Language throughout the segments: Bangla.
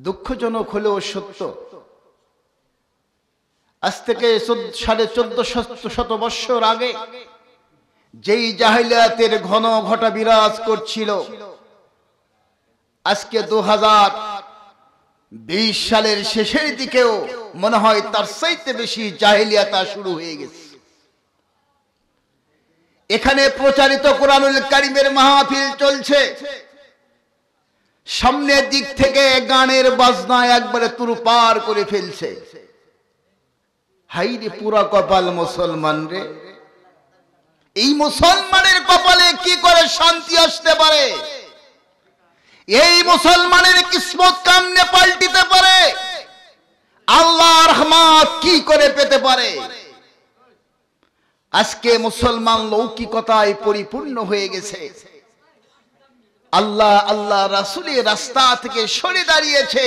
দুঃখজনক হলেও সত্য। আজ থেকে 1450 বৎসর আগে যেই জাহিলিয়াতের ঘন ঘটা বিরাজ করছিল, আজকে 2020 সালের শেষের দিকেও মনে হয় তার চাইতে বেশি জাহিলিয়াত শুরু হয়ে গেছে। এখানে প্রচারিত কোরআনুল কারীমের মাহফিল চলছে, সামনের দিক থেকে গানের বাজনা একবারে তুরপার করে ফেলছে। হাইরে পুরা কপাল মুসলমান রে, এই মুসলমানের কপালে কি করে শান্তি আসতে পারে? এই মুসলমানের কিসমত কেমনে পাল্টিতে পারে? আল্লাহর রহমত কি করে পেতে পারে? আজকে মুসলমান লৌকিকতায় পরিপূর্ণ হয়ে গেছে। আল্লাহ আল্লাহ রাসূলের রাস্তা থেকে সরে দাঁড়িয়েছে।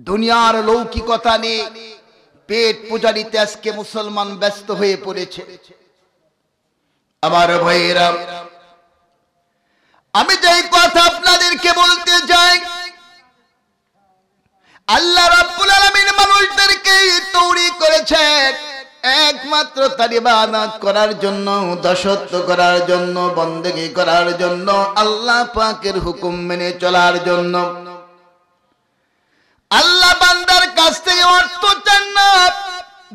দুনিয়ার লৌকিকতা নিয়ে পেট পূজারিতে আজকে মুসলমান ব্যস্ত হয়ে পড়েছে। আমার ভাইয়েরা, আমি যেই কথা আপনাদেরকে বলতে চাই, আল্লাহ রাব্বুল আলামিন মানুষদেরকে তৈরি করেছেন একমাত্র তার ইবাদত করার জন্য, দাসত্ব করার জন্য, বন্দেগী করার জন্য, আল্লাহ পাকের হুকুম মেনে চলার জন্য। আল্লাহ বান্দার কাছ থেকে অর্থ চান না,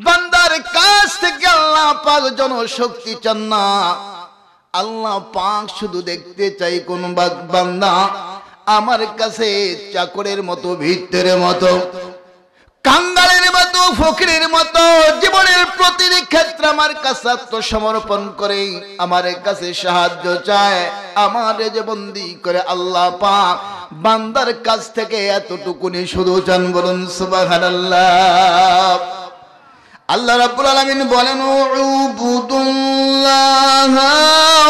বান্দার কাছ থেকে আল্লাহ পাক জনশক্তি চান না। আল্লাহ পাক শুধু দেখতে চাই কোন বান্দা আমার কাছে চাকরের মতো, ভিত্তের মতো, কাঙ্গালের মতো, ফকিরের মতো জীবনের প্রতিটি ক্ষেত্রে আমার কাছে আত্মসমর্পণ করে আমার কাছে সাহায্য চায়, আমার যে বন্দী করে আল্লাহ পাক বান্দার কাছ থেকে এতটুকুনি শুধু চান। বলুন সুবহানাল্লাহ। আল্লাহ রাব্বুল আলামিন বলেন, উবুদুল্লাহা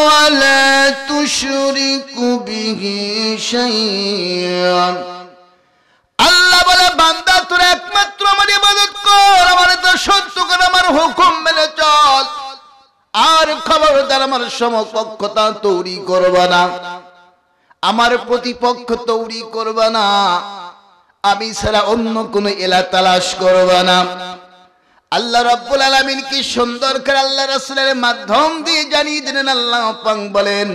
ওয়া লা তুশরিকু বিহি শাইআন। আল্লাহ বলে, বান্দা তোরা একমাত্র আমার ইবাদত কর, আমার দাসত্ব কর, আমার হুকুম মেনে চল, আর খবরদার আমার সমকক্ষতা তৈরি করবা না, আমার প্রতিপক্ষ তৈরি করবা না, আমি ছাড়া অন্য কোনো এলা তালাশ করবা না। আল্লাহ রাব্বুল আলামিন কি সুন্দর করে আল্লাহ রাসূলের মাধ্যম দিয়ে জানিয়ে দিলেন। আল্লাহ পাক বলেন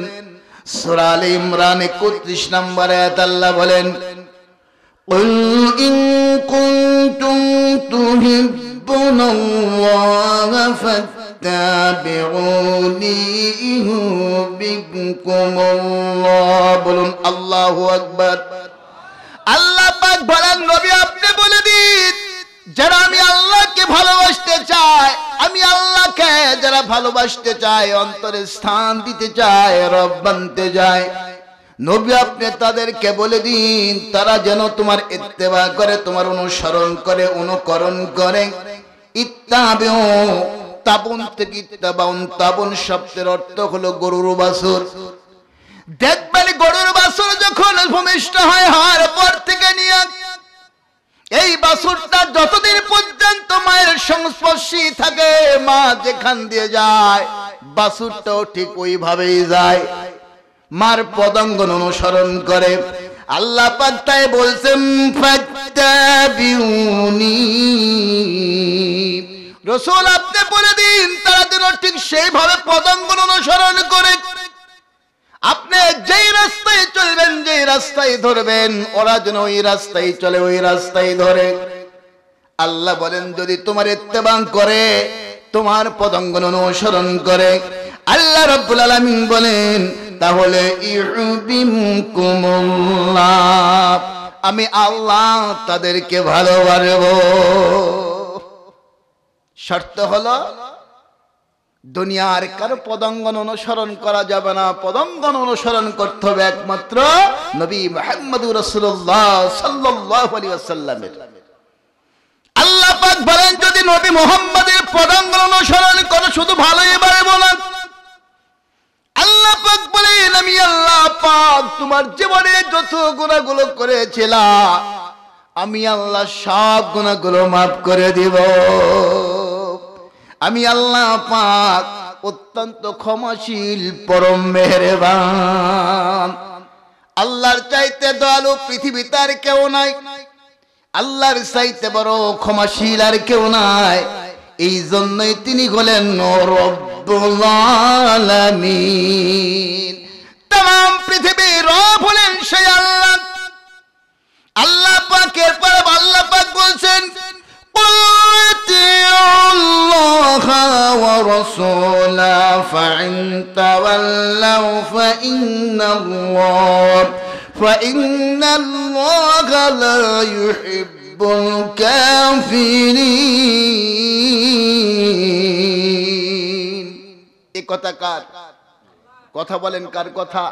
সূরা আলে ইমরান 31 নম্বর আয়াত, আল্লাহ বলেন, قل إن كنتم تحبون الله فاتبعوني يحببكم الله। বলুন আল্লাহু আকবার। আল্লাহ পাক বলেন, নবী আপনি বলে দিন, যারা আমি আল্লাহকে ভালোবাসতে চায়, আমি আল্লাহকে যারা ভালোবাসতে চায়, অন্তরে স্থান দিতে চায়, রব বানতে যায়, নবী আপনি তাদেরকে বলে দিন তারা যেন তোমার ইত্তেবা করে, তোমার অনুসরণ করে, অনুকরণ করে। ইত্তাবিউ, তাবুন থেকে ইত্তাবাউন, তাবুন শব্দের অর্থ হলো গরুর বাছুর। দেখবেন গরুর বাছুর যখন ভূমিষ্ঠ হয়, হওয়ার পর থেকে নিয়ে এই বাছুরটা যতদিন পর্যন্ত মায়ের সংস্পর্শে থাকে, মা যেখান দিয়ে যায় বাছুরটাও ঠিক ওইভাবেই যায়, মার পদাঙ্গন অনুসরণ করে। আল্লাহ পাক তাই বলছেন, ফাত্তাবিউনি, রাসূল আপনি বলে দিন তারা যেন ঠিক সেইভাবে পদাঙ্গন অনুসরণ করে। আপনি যেই রাস্তায় চলবেন, যেই রাস্তায় ধরবেন, ওরা যেন ওই রাস্তায় চলে, ওই রাস্তায় ধরে। আল্লাহ বলেন, যদি তোমার ইত্তেবা করে, তোমার পদাঙ্গন অনুসরণ করে, আল্লাহ রাব্বুল আলামিন বলেন, তাহলে ইউহিব্বুকুমুল্লাহ, আমি আল্লাহ তাদেরকে ভালোবাসবো। শর্ত হলো দুনিয়ার কারো পদাঙ্গন অনুসরণ করা যাবে না, পদাঙ্গন অনুসরণ করতে হবে একমাত্র নবী মুহাম্মদুর রাসূলুল্লাহ সাল্লাল্লাহু আলাইহি ওয়াসাল্লামের। আল্লাহ পাক বলেন, যদি নবী মুহাম্মদের পদাঙ্গন অনুসরণ করো শুধু ভালোই পারবো না। আল্লাহ পাক বলেন, আমি আল্লাহ পাক তোমার জীবনে যত গুনাহগুলো করেছিলা, আমি আল্লাহ সব গুনাহগুলো মাফ করে দিব। আমি আল্লাহ পাক অত্যন্ত ক্ষমাশীল, পরম মেহেরবান। আল্লাহর চাইতে দয়ালু পৃথিবীতে আর কেউ নাই, আল্লাহর চাইতে বড় ক্ষমাশীল আর কেউ নাই। এই জন্যই তিনি হলেন রব্বুল আলামিন। तमाम পৃথিবীর রব হলেন সেই আল্লাহ। আল্লাহ পাকের পর আল্লাহ পাক বলছেন আল্লাহ ওয়া রাসূলা ফাইন তাওয়াল্লাউ ফাইন্নাল্লাহা লা ইউহিব্বুল কাফিরিন। এই কথা কার কথা বলেন? কার কথা?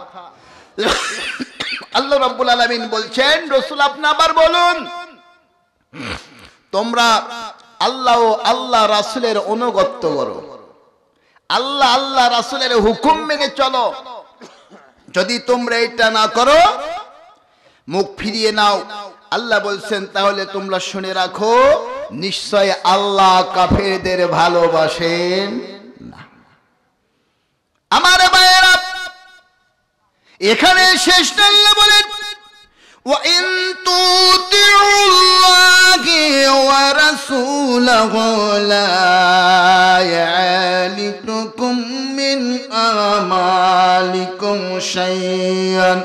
আল্লাহ রাব্বুল আলামিন বলছেন রাসূল আপনি আবার বলুন, তোমরা আল্লাহ ও আল্লাহ রাসূলের অনুগত্য করো, আল্লাহ আল্লাহ রাসূলের হুকুম মেনে চলো। যদি তোমরা এটা না করো, মুখ ফিরিয়ে নাও, আল্লাহ বলছেন তাহলে তোমরা শুনে রাখো নিশ্চয় আল্লাহ কাফেরদের ভালোবাসেন না। আমার ভাইয়েরা, এখানে শেষ আল্লাহ বলেন ওয়া ইন তুতিউল্লাহি ওয়া রাসূলাহু লা ইয়ালিতুকুম মিন আমালিকুম শাইআন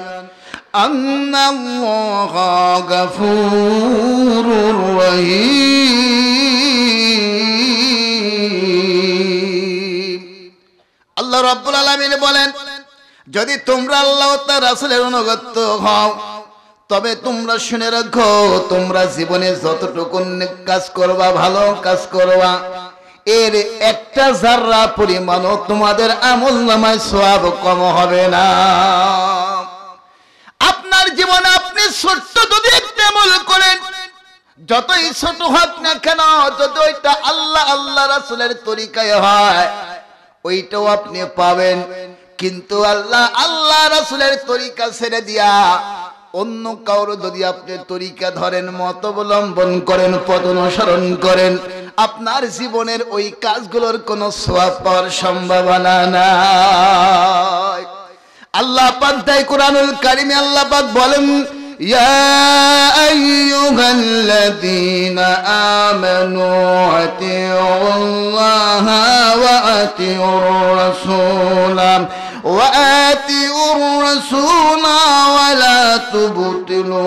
আন্নাল্লাহা গাফুরুর রহিম। আল্লাহ রাব্বুল আলামিন বলেন যদি তোমরা আল্লাহ ও তার রাসূলের অনুগত হও তবে তোমরা শুনে রাখো তোমরা জীবনে যতটুকু নেক কাজ করবা, ভালো কাজ করবা, এর একটা যারা পরিমাণও তোমাদের আমলনামায় সওয়াব কম হবে না। আপনার জীবনে আপনি ছোট্ট যদি একটা আমল করেন, যতই ছোট হোক না কেন, যদি ওইটা আল্লাহ আল্লাহ রাসূলের তরিকায় হয় ওইটাও আপনি পাবেন। কিন্তু আল্লাহ আল্লাহ রাসূলের তরিকা ছেড়ে দিয়া অন্য কারো যদি আপনি তরিকা ধরেন, মত অবলম্বন করেন, পথ অনুসরণ করেন, আপনার জীবনের ওই কাজগুলোর কোনো সওয়াব পাওয়ার সম্ভাবনা নাই। আল্লাহ পাক তাই কোরআনুল কারীমে আল্লাহ পাক বলেন ইয়া আইয়ুহাল্লাযীনা আমানু আতিউল্লাহা ওয়া আতিউর রাসূলা ওয়া আতিউর রাসূলা ওয়া লা তুবতিলু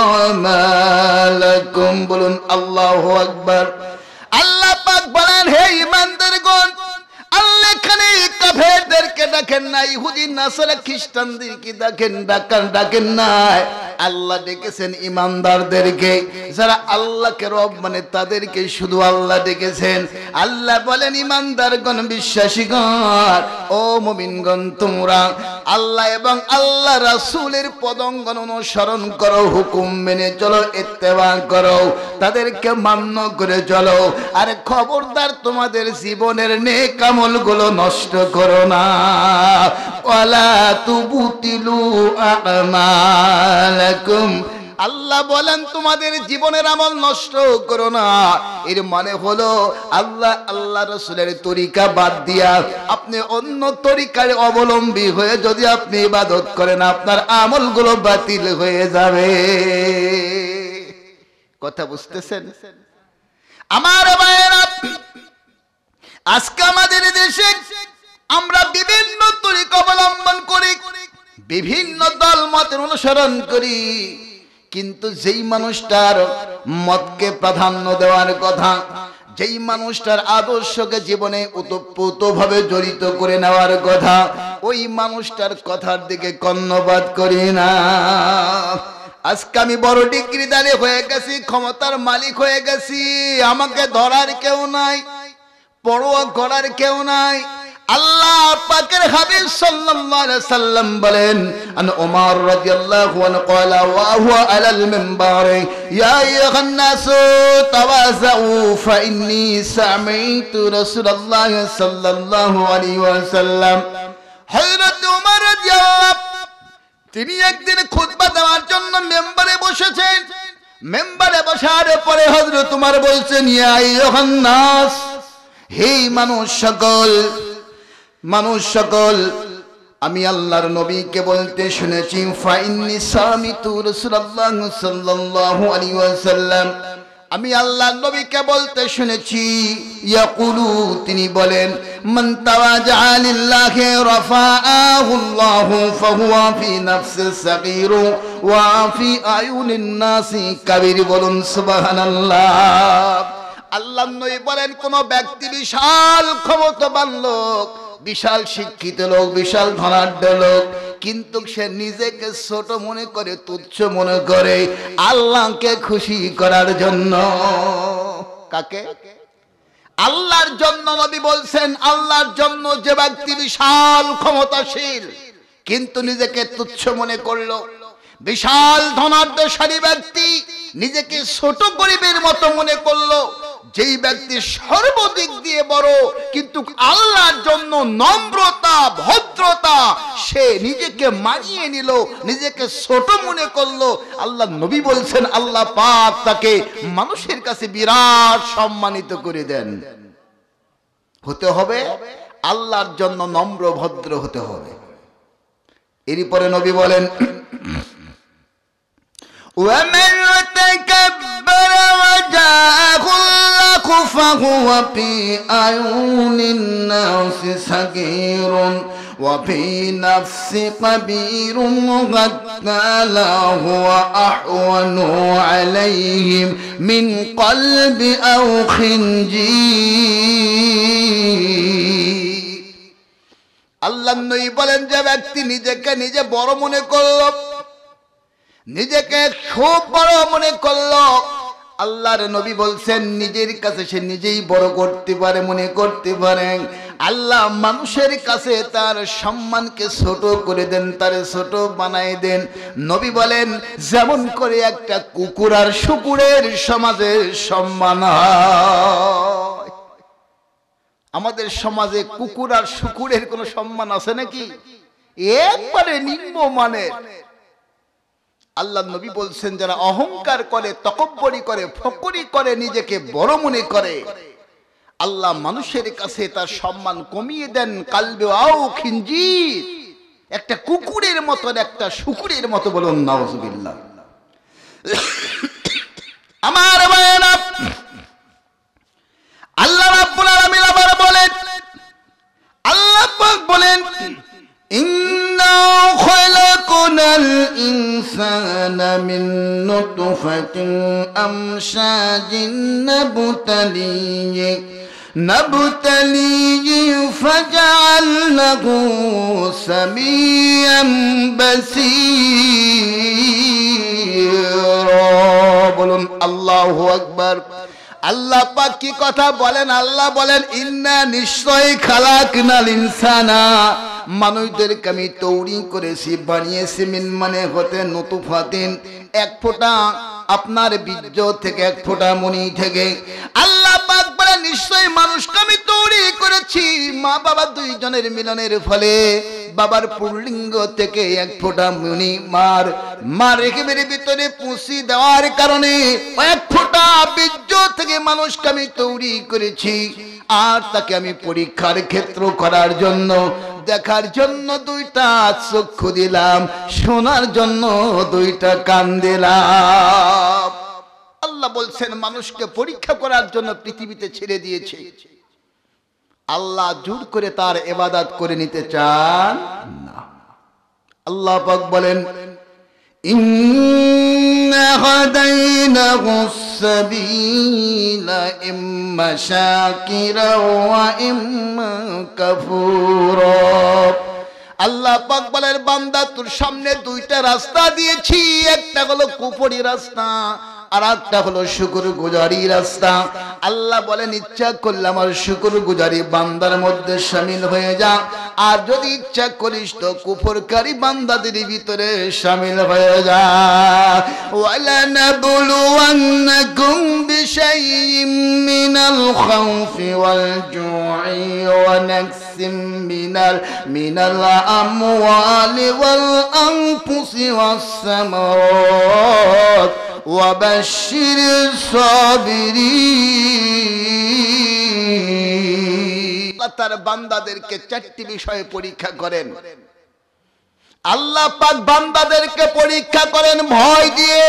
আমালাকুম। বলুন আল্লাহু আকবার। আল্লাহ পাক বলেন হে ঈমানদারগণ, আল্লাহ এখানে কাফেরদেরকে ডাকেন না, ইহুদি নাসারা খ্রিস্টানদেরকে ডাকেন না, আল্লাহ ডেকেছেন ঈমানদারদেরকে, যারা আল্লাহকে রব মানে তাদেরকে শুধু আল্লাহ ডেকেছেন। আল্লাহ বলেন ঈমানদারগণ, বিশ্বাসীগণ, ও মুমিনগণ, তোমরা আল্লাহ এবং আল্লাহ রাসূলের পদঙ্গন অনুসরণ করো, হুকুম মেনে চলো, ইত্তেবা করো, তাদেরকে মান্য করে চলো। আর খবরদার তোমাদের জীবনের নেক আমলগুলো নষ্ট করো না। ওয়ালা তুবতিলু আমালাকুম। আল্লাহ বলেন তোমাদের জীবনের আমল নষ্ট করো না। এর মানে হলো আল্লাহ আল্লাহ রাসূলের তরিকা বাদ দিয়া আপনি অন্য তরিকার অবলম্বী হয়ে যদি আপনি ইবাদত করেন, আপনার আমলগুলো বাতিল হয়ে যাবে। কথা বুঝতেছেন আমার ভাইয়েরা? আজকে আমাদের দেশে আমরা বিভিন্ন তরিকা অবলম্বন করি, বিভিন্ন দল মতের অনুসরণ করি, কিন্তু যেই মানুষটার মতকে প্রাধান্য দেওয়ার কথা, যেই মানুষটার আদর্শকে জীবনে ওতপ্রোতভাবে জড়িত করে নেওয়ার কথা, ওই মানুষটার কথার দিকে কর্ণপাত করি না। আজকে আমি বড় ডিগ্রিদারি হয়ে গেছি, ক্ষমতার মালিক হয়ে গেছি, আমাকে ধরার কেউ নাই, পরোয়া করার কেউ নাই। আল্লাহ পাকের হাবিব সাল্লাল্লাহু আলাইহি সাল্লাম বলেন আন ওমর রাদিয়াল্লাহু আনহু ক্বালা ওয়া হুয়া আলাল মিম্বার ইয়া আইয়ুহান নাসু তাওয়াযাউ ফা ইন্নী সামি'তু রাসূলুল্লাহ সাল্লাল্লাহু আলাইহি ওয়াসাল্লাম। হযরত ওমর রাদিয়াল্লাহু তিনি একদিন খুতবা দেওয়ার জন্য মেম্বারে বসেছেন। মেম্বারে বসার পরে হযরত ওমর বলছেন ইয়া আইয়ুহান নাস, হে মানুষ সকল, মানুষ সকল আমি আল্লাহর নবীকে বলতে শুনেছি ফাইন্নি সামিতু রাসূলুল্লাহ সাল্লাল্লাহু আলাইহি ওয়াসাল্লাম আমি আল্লাহর নবীকে বলতে শুনেছি ইয়াকুলু তিনি বলেন মান তাওয়াজা লিল্লাহি রাফাআহু আল্লাহু ফাহুয়া ফি নাফসি সাগীর ওয়া ফি আয়ুনিন নাসি কাবীর বলুন সুবহানাল্লাহ আল্লাহর নবী বলেন কোন ব্যক্তি বিশাল ক্ষমতাবান লোক বিশাল শিক্ষিত লোক বিশাল ধনাঢ্য লোক কিন্তু সে নিজেকে ছোট মনে করে তুচ্ছ মনে করে আল্লাহকে খুশি করার জন্য কাকে আল্লাহর জন্য নবী বলছেন আল্লাহর জন্য যে ব্যক্তি বিশাল ক্ষমতাশীল কিন্তু নিজেকে তুচ্ছ মনে করলো বিশাল ধনাঢ্যশালী ব্যক্তি নিজেকে ছোট গরিবের মতো মনে করলো যেই ব্যক্তি সর্বদিক দিয়ে বড় কিন্তু আল্লাহর জন্য নম্রতা ভদ্রতা সে নিজেকে মানিয়ে নিল নিজেকে ছোট মনে করলো আল্লাহ নবী বলছেন আল্লাহ পাক তাকে মানুষের কাছে বিরাট সম্মানিত করে দেন হতে হবে আল্লাহর জন্য নম্র ভদ্র হতে হবে এরই পরে নবী বলেন ومن تكبر وجاءه الله فهو في أعين الناس صغير وفي نفس كبير حتى لا هو أهون عليهم من قلب أو خنزير আল্লাহ নবী বলেন যে ব্যক্তি নিজেকে নিজে বড় মনে করলো নিজেকে খুব বড় মনে করলো আল্লাহর নবী বলছেন নিজের কাছে সে নিজেই বড় করতে পারে মনে করতে পারে আল্লাহ মানুষের কাছে তার সম্মানকে ছোট করে দেন তার ছোট বানায় দেন নবী বলেন যেমন করে একটা কুকুর আর শুকুরের সমাজে সম্মান হয় আমাদের সমাজে কুকুর আর শুকুরের কোনো সম্মান আছে নাকি একবারে নিম্নমানের আল্লাহ নবী বলছেন যারা অহংকার করে তকব্বরি করে ফকরি করে নিজেকে বড় মনে করে আল্লাহ মানুষের কাছে তার সম্মান কমিয়ে দেন কালবে আও খিনজির একটা কুকুরের মতো একটা শুকুরের মতো বলুন নাউজুবিল্লাহ আমার ভাইরা আল্লাহ রাব্বুল আলামিন আবার বলেন আল্লাহ পাক বলেন ইন্না খালাকনাল ইনসানা মিন নুতফাতিন আমশাজিন نبتليه فجعلناه سميعا بصيرا বলুন আল্লাহু আকবার আল্লাহ পাক কি কথা বলেন আল্লাহ বলেন ইন্না নিশ্চয় খালাকনাল ইনসানা মানুষদেরকে আমি তৈরি করেছি বানিয়েছি মিন মানে হতে নুতফাতিন এক ফোঁটা আপনার বীর্য থেকে এক ফোঁটা মনি থেকে আল্লাহ পাক বলেন নিশ্চয় মানুষকে আমি তৈরি করেছি মা বাবা দুইজনের মিলনের ফলে বাবার পুল্লিঙ্গ থেকে এক ফোঁটা মনি মার রেখেবের ভিতরে পুষি দেওয়ার কারণে এক ফোঁটা বীর্য থেকে মানুষকে আমি তৈরি করেছি আর তাকে আমি পরীক্ষার ক্ষেত্র করার জন্য দেখার জন্য দুইটা চক্ষু দিলাম শোনার জন্য দুইটা কান দিলাম আল্লাহ বলছেন মানুষকে পরীক্ষা করার জন্য পৃথিবীতে ছেড়ে দিয়েছে আল্লাহ জোর করে তার ইবাদত করে নিতে চান না আল্লাহ পাক বলেন ইন্না হাদাইনাহুস সাবিলা ইম্মা শাকিরা ওয়া ইম্মা কাফুরা আল্লাহ পাক বলেন বান্দা তোর সামনে দুইটা রাস্তা দিয়েছি একটা হলো কুফরি রাস্তা আর একটা হলো শুকরগুজারি রাস্তা আল্লাহ বলেন ইচ্ছা করলে আমার শুকরগুজারি বান্দার মধ্যে শামিল হয়ে যা আর যদি ইচ্ছা করিস তো কুফরকারী বান্দাদের ভিতরে শামিল হয়ে যা ওয়ালানাবলুওয়ান্নাকুম বিশাইইম মিনাল খাউফি ওয়াল জু'i ওয়া নাকসিম মিনাল আমওয়ালি ওয়াল আনফুসি ওয়াস সামারাত وبشر الصابرين আল্লাহ তার বান্দাদেরকে চারটি বিষয়ে পরীক্ষা করেন। আল্লাহ পাক বান্দাদেরকে পরীক্ষা করেন ভয় দিয়ে।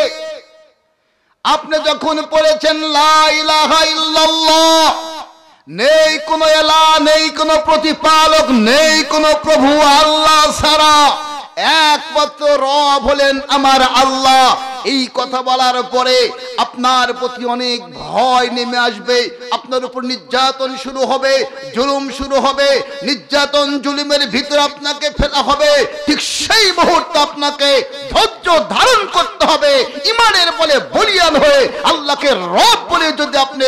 আপনি যখন পড়েছেন লা ইলাহা ইল্লাল্লাহ, নেই কোনো ইলাহ, নেই কোনো প্রতিপালক, নেই কোনো প্রভু আল্লাহ ছাড়া, একমাত্র রব হলেন আমার আল্লাহ, এই কথা বলার পরে আপনার প্রতি অনেক ভয় নেমে আসবে। আপনার উপর নির্যাতন শুরু হবে, জুলুম শুরু হবে, নির্যাতন জুলুমের ভিতরে আপনাকে ফেলা হবে। ঠিক সেই মুহূর্তে আপনাকে ধৈর্য ধারণ করতে হবে। ইমানের বলে বলিয়ান হয়ে আল্লাহকে রব বলে যদি আপনি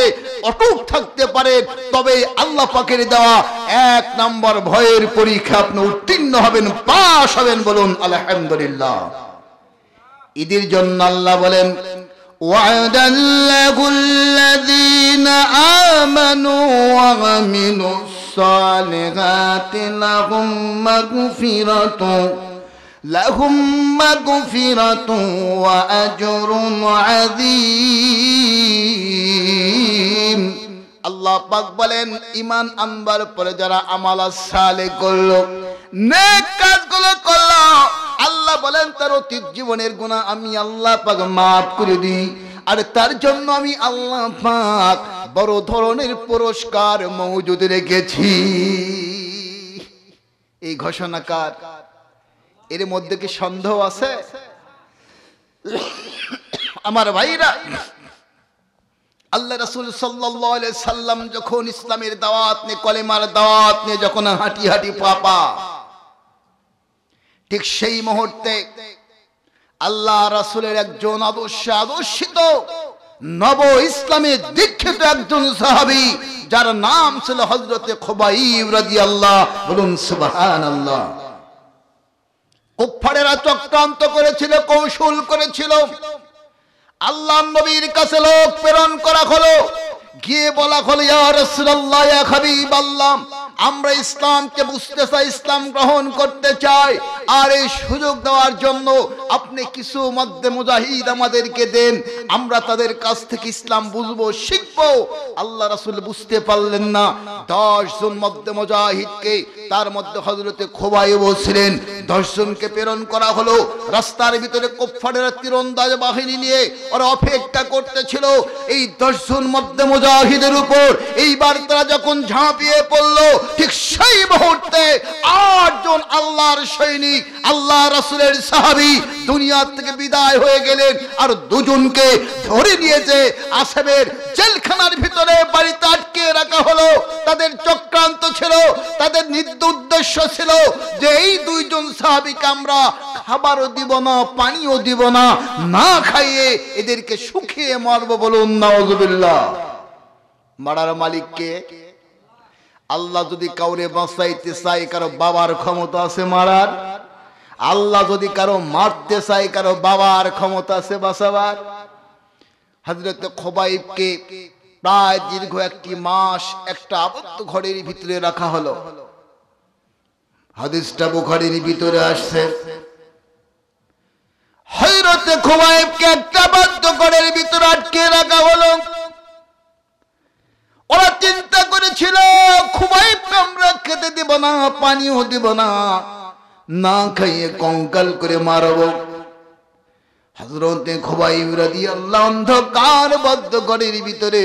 অটুট থাকতে পারেন, তবে আল্লাহ পাকের দেওয়া 1 নম্বর ভয়ের পরীক্ষা আপনি উত্তীর্ণ হবেন, পাস হবেন। বলুন আলহামদুলিল্লাহ। ঈদের জন্য আল্লাহ বলেন ওয়াদাল্লাহুল্লাযীনা আমানু ওয়া আমিলুস সালিহাতি লাহুম মাগফিরাতুন ওয়া আজরুন আযীম। আল্লাহ পাক বলেন ঈমান আনবার পরে যারা আমাল সালেহ করলো, নেক কাজগুলো করলো, আল্লাহ বলেন তার অতীত জীবনের গুনাহ আমি আল্লাহ পাক মাফ করে দিই। আর তার জন্য আমি আল্লাহ পাক বড় ধরনের পুরস্কার মওজুদ রেখেছি। এই ঘোষণা কার? এর মধ্যে কি সন্দেহ আছে? আমার ভাইরা, আল্লাহ রাসূল সাল্লাল্লাহু আলাইহি সাল্লাম যখন ইসলামের দাওয়াত নিয়ে, কলেমার দাওয়াত নিয়ে যখন হাঁটি হাঁটি পাপা, ঠিক সেই মুহূর্তে আল্লাহ রাসূলের একজন আদর্শিত নব ইসলামে দীক্ষিত একজন সাহাবী, যার নাম ছিল হযরতে খুবাইব রাদিয়াল্লাহু, বলুন সুবহানাল্লাহ। কুফারেরা চক্রান্ত করেছিল, কৌশল করেছিল। আল্লাহ নবীর কাছে লোক প্রেরণ করা হলো, গিয়ে বলা হলো ইয়া রাসূলুল্লাহ, ইয়া হাবিবাল্লাহ, আমরা ইসলামকে বুঝতে চাই, ইসলাম গ্রহণ করতে চাই, আর এই সুযোগ দেওয়ার জন্য আপনি কিছু মধ্যে মুজাহিদ আমাদেরকে দেন, আমরা তাদের কাছ থেকে ইসলাম বুঝবো, শিখবো। আল্লাহ রাসূল বুঝতে পারলেন না। 10 জন মধ্যে মুজাহিদকে, তার মধ্যে হযরতে খুবাইব ছিলেন, 10 জনকে প্রেরণ করা হলো। রাস্তার ভিতরে কুফারের তীরন্দাজ বাহিনী নিয়ে ওরা অপেক্ষা করতেছিল এই 10 জন মধ্যে মুজাহিদের উপর। এইবার তারা যখন ঝাঁপিয়ে পড়লো, ঠিক সেই মুহূর্তে 8 জন আল্লাহর সৈনিক, আল্লাহ রাসূলের সাহাবী দুনিয়া থেকে বিদায় হয়ে গেলেন। আর 2 জনকে ধরে নিয়েছে আসামের জেলখানার ভিতরে, বাড়িতে আটকে রাখা হলো। তাদের চক্রান্ত ছিল, তাদের উদ্দেশ্য ছিল যে এই 2 জন সাহাবীকে আমরা খাবারও দিব না, পানিও দিব না, না খাইয়ে এদেরকে শুকিয়ে মারব। বলুন নাউযুবিল্লাহ। মারার মালিক কে? আল্লাহ যদি কাউরে বাঁচাইতে চায়, কারো বাবার ক্ষমতা আছে মারার। আল্লাহ যদি কারো মারতে চায়, কারো বাবার ক্ষমতা আছে বাঁচাবার। হযরতে খুবাইবকে প্রায় দীর্ঘ 1 মাস একটা আবদ্ধ ঘরের ভিতরে রাখা হলো। হাদিসটা বুখারীর ভিতরে আসছে। হযরতে খুবাইবকে একটা আবদ্ধ ঘরের ভিতরে আটকে রাখা হলো। ওরা চিন্তা করেছিল খুবাইবকে আমরা খেতে দিব না, পানিও দিব না, না খাইয়ে কঙ্কাল করে মারব। হযরতে খুবাইব রাদিয়াল্লাহু অন্ধকার বদ্ধ ঘরের ভিতরে,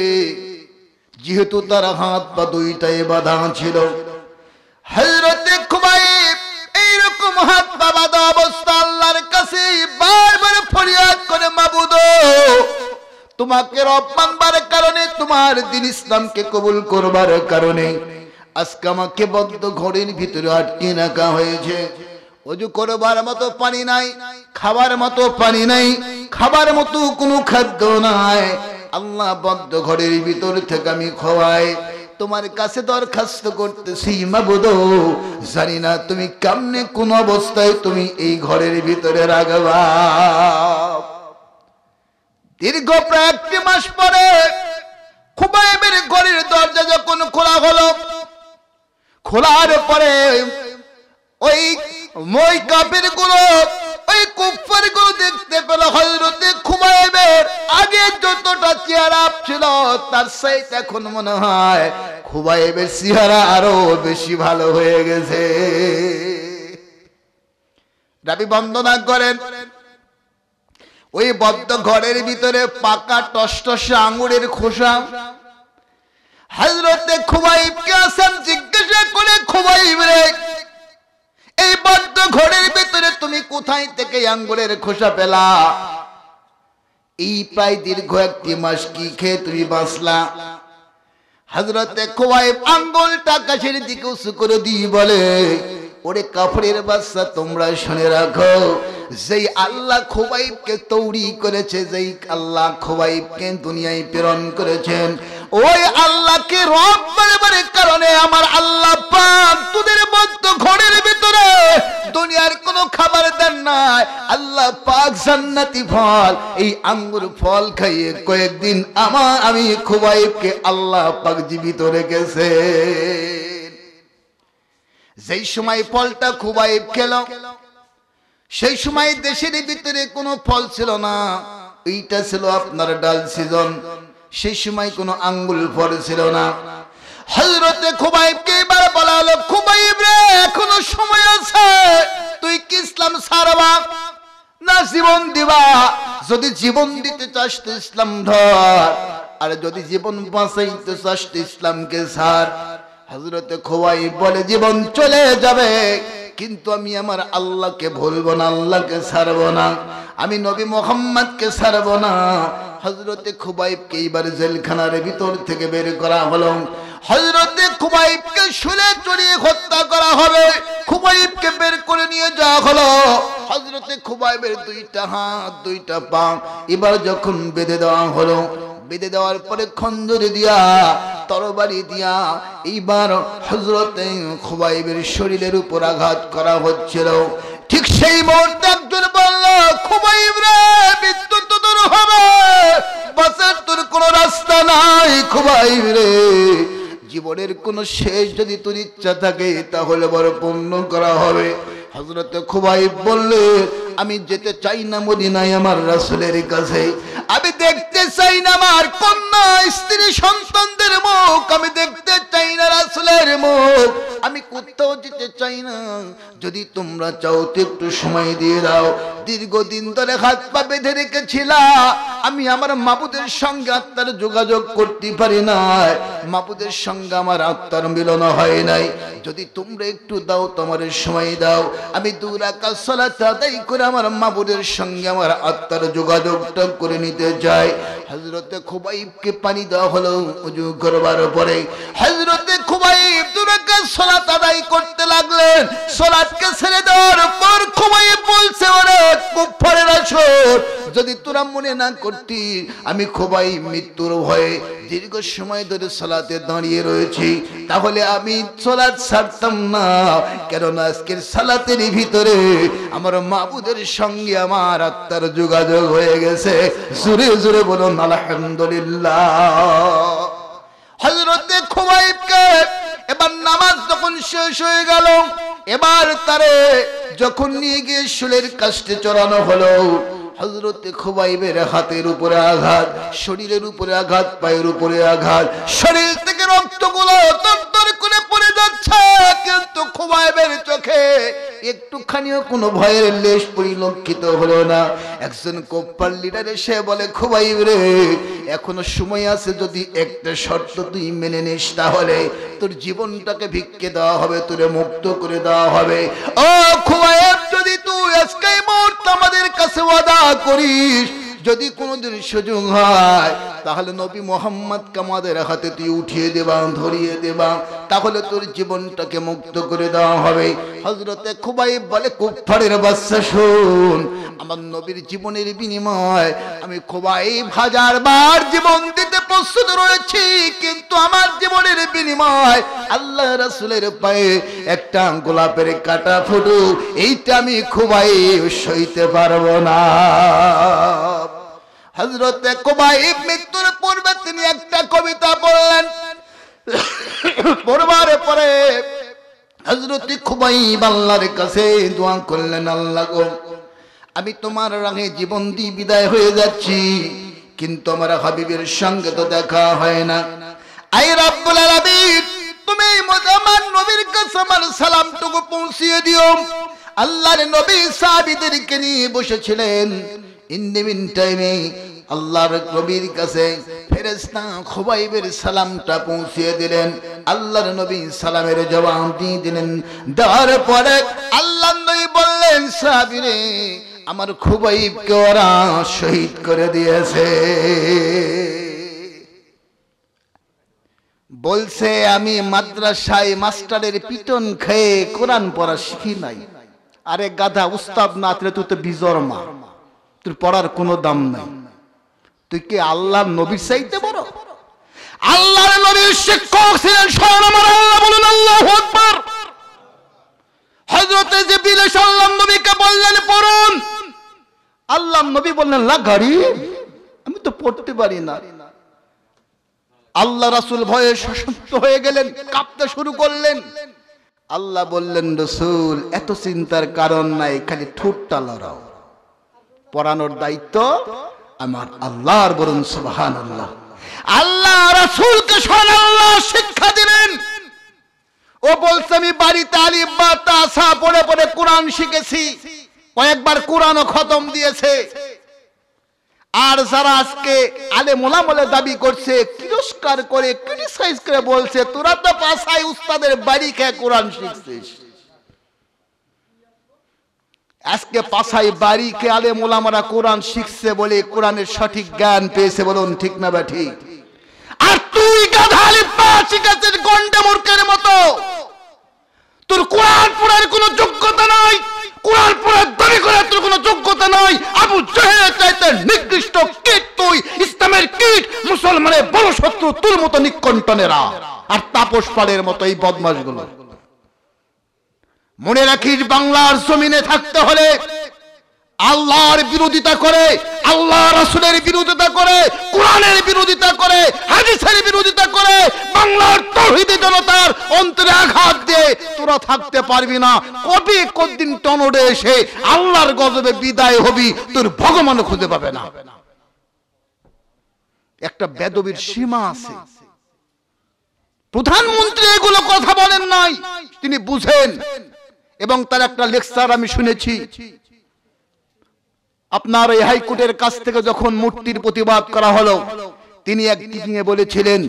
যেহেতু তার হাত পা দুইটায় বাঁধা ছিল, হযরতে খুবাইব এইরকম হাত পা বাঁধা অবস্থা আল্লাহর কাছে বারবার ফরিয়াদ করে, মাবুদ তোমাকে রব মানবার কারণে, তোমার দ্বীন ইসলামকে কবুল করবার কারণে আজকে আমাকে বদ্ধ ঘরের ভিতরে আটকে রাখা হয়েছে। ওযু করবার মতো পানি নাই, খাবার মতো পানি নাই, খাবার মতো কোনো খাদ্য নাই। আল্লাহ বদ্ধ ঘরের ভিতর থেকে আমি খোয়াই তোমার কাছে দরখাস্ত করতেছি, মাবুদ জানি না তুমি কেমনে কোন অবস্থায় তুমি এই ঘরের ভিতরে রাখবা। দীর্ঘ প্রায় 1 মাস পরে খুবাইবের ঘরের দরজা যখন খোলা হলো, খোলার পরে ওই কাফের গুলো, ওই কুফার গুলো দেখতে পেল হযরতে খুবাইবের আগে যতটা চেহারা ছিল তার চাইতে এখন মনে হয় খুবাইবের চেহারা আরো বেশি ভালো হয়ে গেছে। রাবি বন্দনা করেন ওই বদ্ধ ঘরের ভিতরে পাকা টসটসে আঙ্গুরের খোসা। হযরতে খুবাইবকে আসাম জিজ্ঞাসা করে, খুবাইব রে, এই বদ্ধ ঘরের ভিতরে তুমি কোথায় থেকে আঙ্গুরের খোসা পেলা? এই প্রায় দীর্ঘ 1 মাস কি খেয়ে তুমি বাঁচলা? হযরতে খুবাইব আঙ্গুলটা আকাশের দিকে উঁচু করে দিয়ে বলে, ওরে কাফেরের বাচ্চা, তোমরা শুনে রাখো, যেই আল্লাহ খুবাইবকে তৈরি করেছে, যেই আল্লাহ খুবাইবকে দুনিয়ায় প্রেরণ করেছেন, ওই আল্লাহকে রব বানাবার কারণে আমার আল্লাহ পাক তোদের মধ্য ঘরের ভিতরে দুনিয়ার কোনো খাবার দেন নাই। আল্লাহ পাক জান্নাতি ফল, এই আঙ্গুর ফল খাইয়ে কয়েকদিন আমি খুবাইবকে আল্লাহ পাক জীবিত রেখেছে। যেই সময় ফলটা খুবাইব খেল, সেই সময় দেশের ভিতরে কোনো ফল ছিল না। এইটা ছিল আপনার ডাল সিজন, সেই সময় কোনো আঙ্গুল ফল ছিল না। হযরতে খুবাইবকে এবার বলা হলো, খুবাইব রে, এখনো সময় আছে, তুই কি ইসলাম ছাড়বা না জীবন দিবা? যদি জীবন দিতে চাস তো ইসলাম ধর, আর যদি জীবন বাঁচাইতে চাস তো ইসলামকে ছাড়। হযরতে খুবাইব বলে, জীবন চলে যাবে কিন্তু আমি আমার আল্লাহকে ভুলবো না, আল্লাহকে ছাড়বো না, আমি নবী মুহাম্মদকে ছাড়বো না। হযরতে খুবাইবকে এইবার জেলখানার ভিতর থেকে বের করা হলো। হযরতে খুবাইবকে শুলে চড়িয়ে হত্যা করা হবে। খুবাইবকে বের করে নিয়ে যাওয়া হলো। হযরতে খুবাইবের 2টা হাত 2টা পা এবার যখন বেঁধে দেওয়া হলো, বেঁধে দেওয়ার পরে খঞ্জর দিয়া, তরবারি দিয়া এইবার হযরতে খুবাইবের শরীরের উপর আঘাত করা হচ্ছিল। ঠিক সেই মুহূর্তে একজন বলল, খুবাইব রে, মৃত্যু তো তোর হবে, বাঁচার তোর কোনো রাস্তা নাই। খুবাইব রে, জীবনের কোনো শেষ যদি তোর ইচ্ছা থাকে তাহলে বড় পূর্ণ করা হবে। হযরতে খুবাইব বললে, আমি যেতে চাই না মদিনায় আমার রাসূলের কাছে, আমি দেখতে চাই না আমার কন্যা স্ত্রী সন্তানদের মুখ, আমি দেখতে চাই না রাসূলের মুখ, আমি কোথাও যেতে চাই না। যদি তোমরা চাও তো একটু সময় দিয়ে দাও। দীর্ঘদিন ধরে হাত পা বেঁধে রেখেছিলা, আমি আমার মাবুদের সঙ্গে আত্মার যোগাযোগ করতে পারি না, মাবুদের সঙ্গে আমার আত্মার মিলন হয় নাই। যদি তোমরা একটু দাও, তোমার সময় দাও, আমি 2 রাকাত সালাত আদায় করে আমার মাবুদের সঙ্গে আমার আত্মার যোগাযোগটা করে নিতে চাই। হযরতে খুবাইবকে পানি দেওয়া হলো। ওযু করবার পরে হযরতে খুবাইব 2 রাকাত সালাত আদায় করতে লাগলেন। সালাতকে ছেড়ে দেওয়ার পর খুবাইব বলছে, ওরে কুফারের আসর, যদি তোরা মনে না করতি আমি খুবাইব মৃত্যুর ভয়ে দীর্ঘ সময় ধরে সালাতে দাঁড়িয়ে রয়েছি, তাহলে আমি সালাত ছাড়তাম না। কেননা আজকের সালাতের ভিতরে আমার মাবুদের সঙ্গে আমার আত্মার যোগাযোগ হয়ে গেছে। জোরে জোরে বলুন আলহামদুলিল্লাহ। হযরতে খুবাইবকে এবার নামাজ যখন শেষ হয়ে গেল, এবার তারে যখন নিয়ে গিয়ে শুলের কাষ্টে চড়ানো হলো, হযরতে খুবাইবের হাতের উপরে আঘাত, শরীরের উপরে আঘাত, পায়ের উপরে আঘাত, শরীর থেকে রক্তগুলো তরতর করে পড়ে যাচ্ছে, কিন্তু খুবাইবের চোখে একটুখানিও কোনো ভয়ের লেশ পরিলক্ষিত হলো না। একজন কুফার লিডার এসে বলে, খুবাইব রে, এখনো সময় আছে, যদি একটা শর্ত তুই মেনে নিস তাহলে তোর জীবনটাকে ভিক্ষে দেওয়া হবে, তোরে মুক্ত করে দেওয়া হবে। ও খুবাইব, যদি তুই আজকে মুহূর্তে আমাদের কাছে ওয়াদা করিস, যদি কোনোদিন সুযোগ হয় তাহলে নবী মুহাম্মদকে আমাদের হাতে তুই উঠিয়ে দেবা, ধরিয়ে দেবা, তাহলে তোর জীবনটাকে মুক্ত করে দেওয়া হবে। হযরতে খুবাইব বলে, কুফারের বাদশা শুন, আমার নবীর জীবনের বিনিময় আমি খুবাইব 1000 বার জীবন দিতে প্রস্তুত রয়েছি, কিন্তু আমার জীবনের বিনিময় আল্লাহ রাসূলের পায়ে একটা গোলাপের কাটা ফুটুক, এইটা আমি খুবাইব সইতে পারবো না। হযরতে খুবাইব মৃত্যুর পূর্বে তিনি একটা কবিতা পড়লেন। পড়বার পরে হযরতে খুবাইব আল্লাহর কাছে দোয়া করলেন, আল্লাহ গো, আমি তোমার রাহে জীবন দিয়ে বিদায় হয়ে যাচ্ছি, কিন্তু আমার হাবিবের সঙ্গে তো দেখা হয় না, আই রব্বুল আলামিন তুমি আমার নবীর কাছে আমার সালামটুকু পৌঁছিয়ে দিও। আল্লাহর নবী সাহাবীদেরকে নিয়ে বসেছিলেন। ইন দ্য মিন টাইমে আল্লাহর নবীর কাছে ফেরেশতা খুবাইবের সালামটা পৌঁছিয়ে দিলেন। আল্লাহর নবী সালামের জবাব দিয়ে দিলেন। দেওয়ার পরে আল্লাহর নবী বললেন, সাহাবীরে আমার খুবাইবকে ওরা শহীদ করে দিয়েছে। বলছে আমি মাদ্রাসায় মাস্টারের পিটন খেয়ে কোরআন পড়া শিখি নাই। আরে গাধা, উস্তাদ না তুই তো বিজরমা, তোর পড়ার কোনো দাম নাই। তুই কি আল্লাহর নবীর চাইতে বড়? আল্লাহর নবীর শিক্ষক ছিলেন স্বয়ং আমার আল্লাহ। বলুন আল্লাহু আকবার। হযরত জিবরিল আল্লাহর নবীকে বললেন পড়ুন। আল্লাহর নবী বললেন লা গরীব, আমি তো পড়তে পারি না। আল্লাহ রাসূল ভয়ে সশব্দ হয়ে গেলেন, কাঁপতে শুরু করলেন। আল্লাহ বললেন, রাসূল এত চিন্তার কারণ নাই, খালি ঠোঁটটা লড়াও, পড়ানোর দায়িত্ব আমার আল্লাহর। বলুন সুবহানাল্লাহ। আল্লাহ রাসূলকে স্বয়ং আল্লাহ শিক্ষা দিলেন। ও বলছে আমি বাড়িতে আলিফ বা তা সা পড়ে পড়ে কোরআন শিখেছি, কয়েকবার কোরআনও খতম দিয়েছে। আর যারা আজকে আলেম ওলামা বলে দাবি করছে, তিরস্কার করে ক্রিটিসাইজ করে বলছে তোরা তো পাছায় উস্তাদের বাড়ি খেয়ে কোরআন শিখছিস। আজকে পাছায় বাড়ি খেয়ে আলেম ওলামারা কোরআন শিখছে বলে কোরআনের সঠিক জ্ঞান পেয়েছে। বলুন ঠিক না বা ঠিক? আর তুই গাধা আলিফ বা শিখেছিস গন্ডা মূর্খের মতো। তোর কোরআন পড়ার কোনো যোগ্যতা নাই, কোরআন পড়ার দাবি করার তোর কোনো যোগ্যতা নাই। আবু জাহেলের চাইতে নিকৃষ্ট কীট তুই, ইসলামের কীট, মুসলমানের বড় শত্রু তোর মতো নিকণ্টনেরা আর তাপস পাড়ের মতো এই বদমাশগুলো। মনে রাখিস, বাংলার জমিনে থাকতে হলে আল্লাহর বিরোধিতা করে, আল্লাহ রাসূলের বিরোধিতা করে, কোরআনের বিরোধিতা করে, হাদিসের বিরোধিতা করে, বাংলার তাওহীদি জনতার অন্তরে আঘাত দিয়ে তোরা থাকতে পারবি না। কবে কতদিন টনড়ে এসে আল্লাহর গজবে বিদায় হবি, তোর ভগবানও খুঁজে পাবে না। একটা বেদবির সীমা আছে। প্রধানমন্ত্রী এগুলো কথা বলেন নাই, তিনি বুঝেন। এবং তার একটা লেকচার আমি শুনেছি, আপনার এই হাইকোর্টের কাছ থেকে যখন মূর্তির প্রতিবাদ করা হলো, তিনি এক মিটিংয়ে বলেছিলেন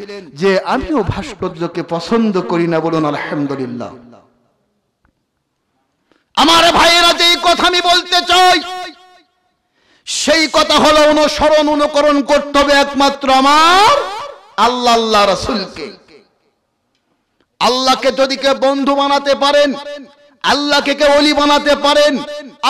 যে আমিও ভাস্কর্যকে পছন্দ করি না। বলুন আলহামদুলিল্লাহ। আমার ভাইয়েরা, যে কথা আমি বলতে চাই সেই কথা হলো অনুসরণ অনুকরণ করতে হবে একমাত্র আমার আল্লাহ, আল্লাহ রাসূলকে। আল্লাহকে যদি কেউ বন্ধু বানাতে পারেন, আল্লাহকে কেউ ওলি বানাতে পারেন,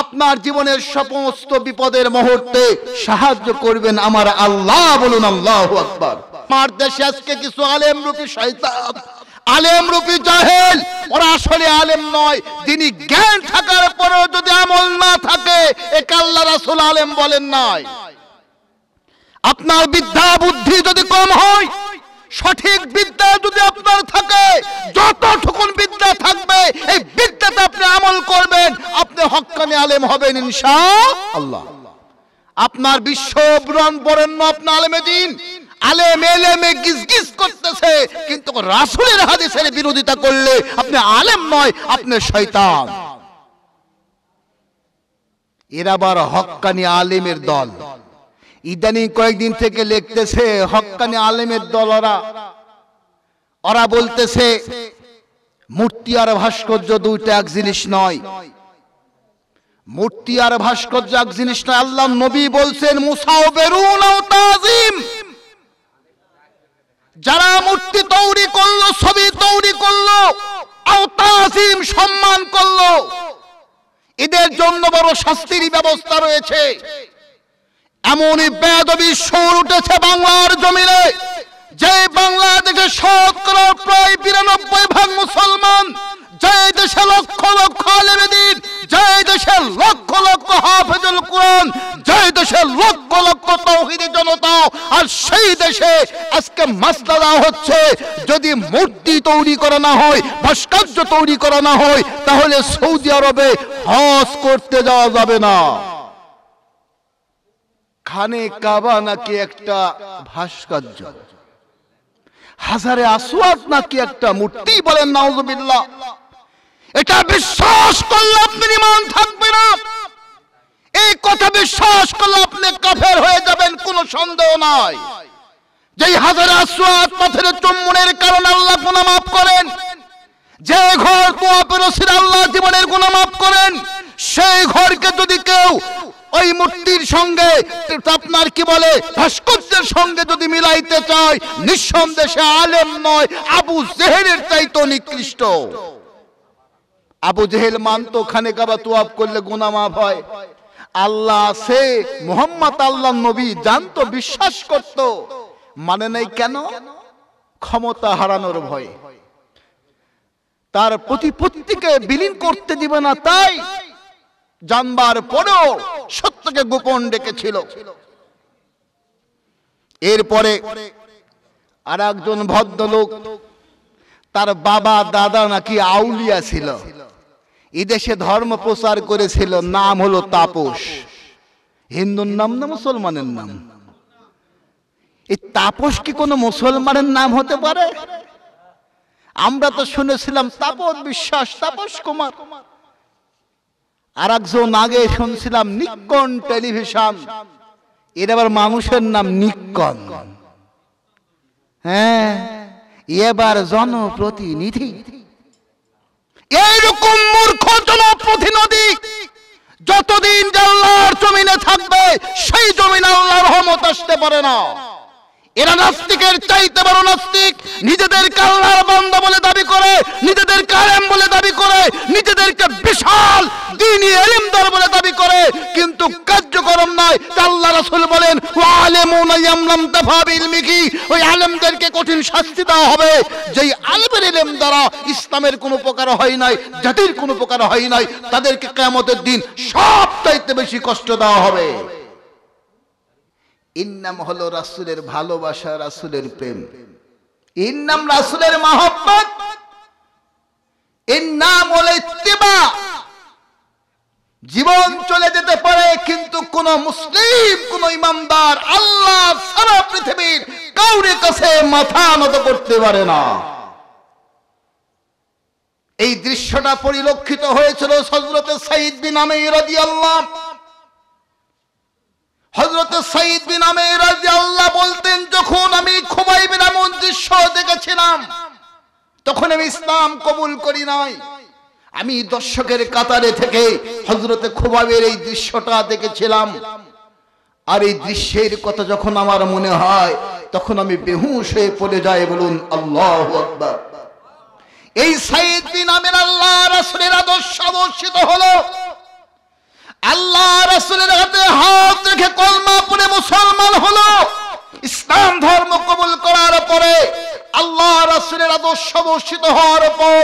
আপনার জীবনের সমস্ত বিপদের মুহূর্তে সাহায্য করবেন আমার আল্লাহ। বলুন আল্লাহু আকবার। আমার দেশে আজকে কিছু আলেম রূপী শয়তান, আলেম রূপী জাহেল, ওরা আসলে আলেম নয়। তিনি জ্ঞান থাকার পরেও যদি আমল না থাকে, একে আল্লাহ রাসূল আলেম বলেন নাই। আপনার বিদ্যা বুদ্ধি যদি কম হয়, সঠিক বিদ্যা যদি আপনার থাকে, যতটুকুন বিদ্যা থাকবে এই বিদ্যাতে আপনি আমল করবেন, আপনি হক্কানি আলেম হবেন ইনশাআল্লাহ। আপনার বিশ্ব বরেণ্য আপনার আলেমে দিন, আলেম এলেমে গিজগিজ করতেছে, কিন্তু রাসূলের হাদিসের বিরোধিতা করলে আপনি আলেম নয়, আপনি শয়তান। এরা আবার হক্কানি আলেমের দল। ইদানিং কয়েকদিন থেকে লিখতেছে হক্কানি আলেমের দল, ওরা বলতেছে মূর্তি আর ভাস্কর্য দুইটা এক জিনিস নয়। মূর্তি আর ভাস্কর্য এক জিনিস নয়। আল্লাহর নবী বলছেন মুসাওবিরুন আও তাজিম, যারা মূর্তি তৈরি করলো, ছবি তৈরি করলো, আও তাজিম সম্মান করলো, এদের জন্য বড় শাস্তির ব্যবস্থা রয়েছে। এমনই বেয়াদবি সুর উঠেছে বাংলার জমিনে, যে বাংলাদেশে শতকরা প্রায় ৯২% মুসলমান, যে দেশে লক্ষ লক্ষ আলেম দ্বীন, যে দেশে লক্ষ লক্ষ হাফেজুল কোরআন, যে দেশে লক্ষ লক্ষ তাওহীদি জনতা, আর সেই দেশে আজকে মাসলা দেওয়া হচ্ছে যদি মূর্তি তৈরি করা না হয়, ভাস্কর্য তৈরি করা না হয়, তাহলে সৌদি আরবে হজ করতে যাওয়া যাবে না। খানে কাবা নাকি একটা ভাস্কর্য, হাজারে আসওয়াদ নাকি একটা মূর্তি, বলেন নাউজুবিল্লাহ। এটা বিশ্বাস করলে আপনার ঈমান থাকবে না, এই কথা বিশ্বাস করলে আপনি কাফের হয়ে যাবেন, কোনো সন্দেহ নাই। যেই হাজারে আসওয়াদ পাথরের চুম্বনের কারণে আল্লাহ গুনাহ মাফ করেন, যে ঘর তোয়াফের ওসিলায় আল্লাহ জীবনের গুনাহ মাফ করেন, সেই ঘরকে যদি কেউ ওই মূর্তির সঙ্গে আপনার কি বলে ভাস্কর্যের সঙ্গে যদি মিলাইতে চায়, নিঃসন্দেহে আলেম নয়, আবু জেহেলের চাইতে নিকৃষ্ট। আবু জেহেল মানতো খানে কাবা তোয়াফ করলে গুনাহ মাফ হয়, আল্লাহ আছে, মুহাম্মদ আল্লাহর নবী জানতো, বিশ্বাস করত, মানে নাই কেন? ক্ষমতা হারানোর ভয়ে, তার প্রতিপত্তিকে বিলীন করতে দিবে না, তাই জানবার পরেও সত্যকে গোপন রেখেছিল। এরপরে আর একজন ভদ্রলোক, তার বাবা দাদা নাকি আউলিয়া ছিল, এদেশে ধর্ম প্রচার করেছিল, নাম হলো তাপস। হিন্দুর নাম না মুসলমানের নাম? এই তাপস কি কোনো মুসলমানের নাম হতে পারে? আমরা তো শুনেছিলাম তাপস বিশ্বাস, তাপস কুমার। আর একজন আগে শুনছিলাম নিক্কন টেলিভিশন, এর আবার মানুষের নাম নিক্কন। হ্যাঁ, এবার জনপ্রতিনিধি। এইরকম মূর্খ জনপ্রতিনিধি যতদিন আল্লাহর জমিনে থাকবে, সেই জমিনে আল্লাহর রহমত আসতে পারে না। এরা নাস্তিকের চাইতে বড় নাস্তিক, নিজেদেরকে আল্লাহর বান্দা বলে দাবি করে, নিজেদেরকে আলেম বলে দাবি করে, নিজেদেরকে বিশাল দ্বীনি ইলমদার বলে দাবি করে, কিন্তু কার্যক্রম নাই। আল্লাহ রাসূল বলেন, ওয়া আলিমুনা ইয়ামলাম তাফা বিলমিহি, ওই আলেমদেরকে কঠিন শাস্তি দেওয়া হবে যেই আলেমের ইলম দ্বারা ইসলামের কোনো উপকার হয় নাই, জাতির কোনো উপকার হয় নাই, তাদেরকে কিয়ামতের দিন সবচাইতে বেশি কষ্ট দেওয়া হবে। এর নাম হলো রাসূলের ভালোবাসা, রাসূলের প্রেম, এর নাম রাসূলের মহব্বত, এর নাম হলো ইত্তিবা। জীবন চলে যেতে পারে, কিন্তু কোন মুসলিম, কোন ইমানদার আল্লাহ সারা পৃথিবীর কাউর কাছে মাথা নত করতে পারে না। এই দৃশ্যটা পরিলক্ষিত হয়েছিল হযরত সাঈদ বিন আমির রাদিয়াল্লাহু। হযরত সাঈদ বিন আমির রাদিয়াল্লাহু বলতেন, যখন আমি খুবাইবের এমন দৃশ্য দেখেছিলাম, তখন আমি ইসলাম কবুল করি নাই। আমি দর্শকের কাতারে থেকে হযরত খুবাইবের এই দৃশ্যটা দেখেছিলাম, আর এই দৃশ্যের কথা যখন আমার মনে হয়, তখন আমি বেহুশ হয়ে পড়ে যাই। বলুন আল্লাহু আকবার। এই সাঈদ বিন আমির আল্লাহ রাসূলের আদর্শ আদর্শিত হলো, আল্লাহ রাসূলের হাতে হাত রেখে কলমা পড়ে মুসলমান হলো। ইসলাম ধর্ম কবুল করার পরে, আল্লাহ রাসূলের আদর্শ বর্ষিত হওয়ার পর,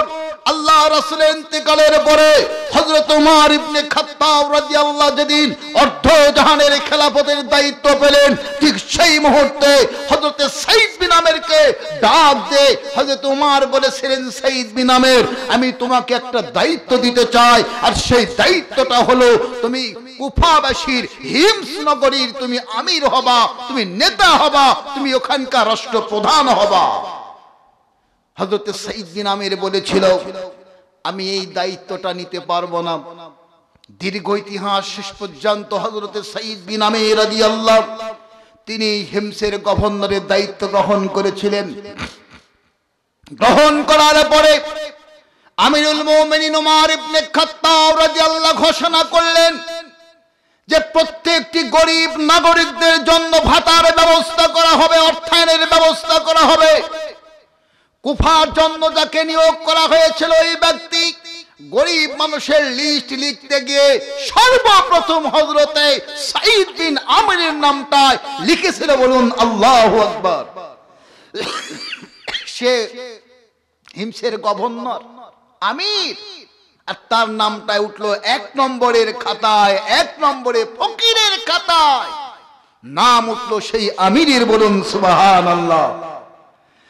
আল্লাহ রাসূলের ইন্তেকালের পরে হযরত ওমর ইবনে খাত্তাব রাদিয়াল্লাহু যেদিন অর্ধ জাহানের খেলাফতের দায়িত্ব পেলেন, ঠিক সেই মুহূর্তে হযরত সাঈদ বিন আমিরকে ডাক দিয়ে হযরত ওমর বলেছিলেন, সাঈদ বিন আমির, আমি তোমাকে একটা দায়িত্ব দিতে চাই, আর সেই দায়িত্বটা হলো তুমি কুফাবাসীর হিমস নগরীর তুমি আমির হবা, তুমি নেতা হবা, তুমি ওখানকার রাষ্ট্রপ্রধান হবা। হযরত সাঈদ বিন আমির বলেছিল, আমি এই দায়িত্বটা নিতে পারবো না। দীর্ঘ ইতিহাস শেষ পর্যন্ত হযরত সাঈদ বিন আমির রাদিয়াল্লাহু তিনি হিমসের গভর্নরের দায়িত্ব গ্রহণ করেছিলেন। গ্রহণ করার পরে আমিরুল মুমিনিন ওমর ইবনে খাত্তাব রাদিয়াল্লাহু ঘোষণা করলেন যে প্রত্যেকটি গরিব নাগরিকদের জন্য ভাতার ব্যবস্থা করা হবে, অর্থায়নের ব্যবস্থা করা হবে। কুফার জন্য যাকে নিয়োগ করা হয়েছিল, এই ব্যক্তি গরিব মানুষের লিস্ট লিখতে গিয়ে সর্বপ্রথম হযরতে সাঈদ বিন আমিরের নামটা লিখেছিল। বলুন আল্লাহু আকবার। সে হিমসের গভর্নর আমির, আর তার নামটা উঠলো 1 নম্বরের খাতায়, 1 নম্বরে ফকিরের খাতায় নাম উঠলো সেই আমিরের। বলুন সুবহানাল্লাহ।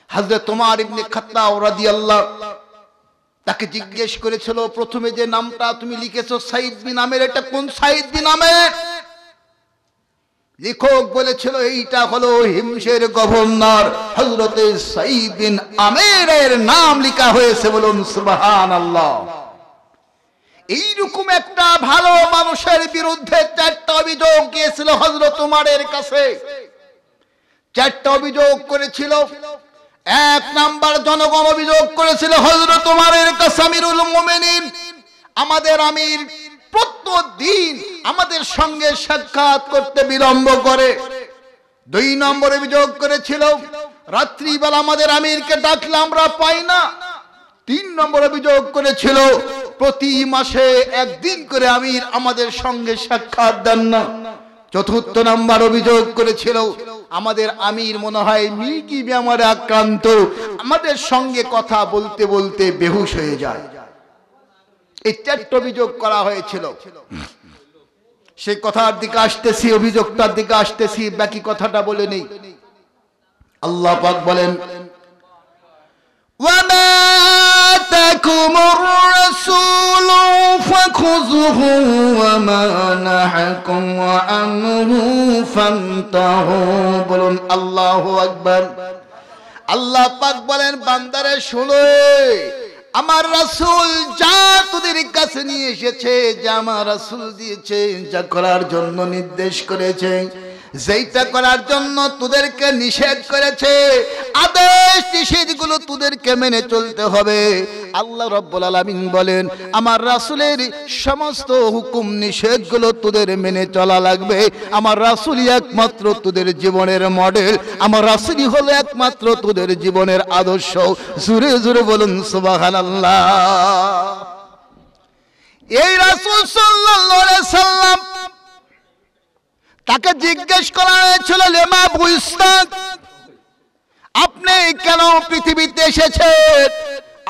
হযরত ওমর ইবনে খাত্তাব রাদিয়াল্লাহু তাকে জিজ্ঞেস করেছিল, প্রথমে যে নামটা তুমি লিখেছো সাঈদ বিন আমির, এটা কোন সাঈদ বিন আমির? লেখক বলেছিল এইটা হলো হিমসের গভর্নর হযরতে সাঈদ বিন আমেরের নাম লেখা হয়েছে, বলুন সুবহানাল্লাহ। এইরকম একটা ভালো মানুষের বিরুদ্ধে 4টা অভিযোগ গিয়েছিল হযরত উমরের কাছে। 4টা অভিযোগ করেছিল। 1 নাম্বার, জনগণ অভিযোগ করেছিল হযরত উমরের কাছে, আমিরুল মুমিনিন, আমাদের আমির প্রতিদিন আমাদের সঙ্গে সাক্ষাৎ করতে বিলম্ব করে। 2 নম্বর অভিযোগ করেছিল রাত্রিবেলা আমাদের আমিরকে ডাকলে আমরা পাই না। 3 নম্বর অভিযোগ করেছিল প্রতি মাসে 1 দিন করে আমির আমাদের সঙ্গে সাক্ষাৎ দেন না। 4র্থ নম্বর অভিযোগ করেছিল আমাদের আমির মনে হয় মিল্কি বেমারে আক্রান্ত, আমাদের সঙ্গে কথা বলতে বলতে বেহুশ হয়ে যায়। এই 4টা অভিযোগ করা হয়েছিল। সেই কথার দিকে আসতেছি, অভিযোগটার দিকে আসতেছি, বাকি কথাটা বলে নেই। আল্লাহ পাক বলেন ওয়ামা তাকুমুর রাসূলু ফাখুযুহু ওয়ামা নাহাকুম আনহু ফান্তাহু, বলুন আল্লাহু আকবার। আল্লাহ পাক বলেন বান্দারে শোনো, আমার রাসূল যা তোদের কাছে নিয়ে এসেছে, যা আমার রাসূল দিয়েছে, যা করার জন্য নির্দেশ করেছে, যেটা করার জন্য তোদেরকে নিষেধ করেছে, আদেশ নিষেধগুলো তোদেরকে মেনে চলতে হবে। আল্লাহ রাব্বুল আলামিন বলেন আমার রাসূলের সমস্ত হুকুম নিষেধগুলো তোদের মেনে চলা লাগবে। আমার রাসূলই একমাত্র তোদের জীবনের মডেল, আমার রাসূলই হলো একমাত্র তোদের জীবনের আদর্শ। জোরে জোরে বলুন সুবহানাল্লাহ। এই রাসূল সাল্লাল্লাহু আলাইহি সাল্লাম, তাকে জিজ্ঞেস করা হয়েছিল লেমা বুইস্তাক, আপনি কেন পৃথিবীতে এসেছেন?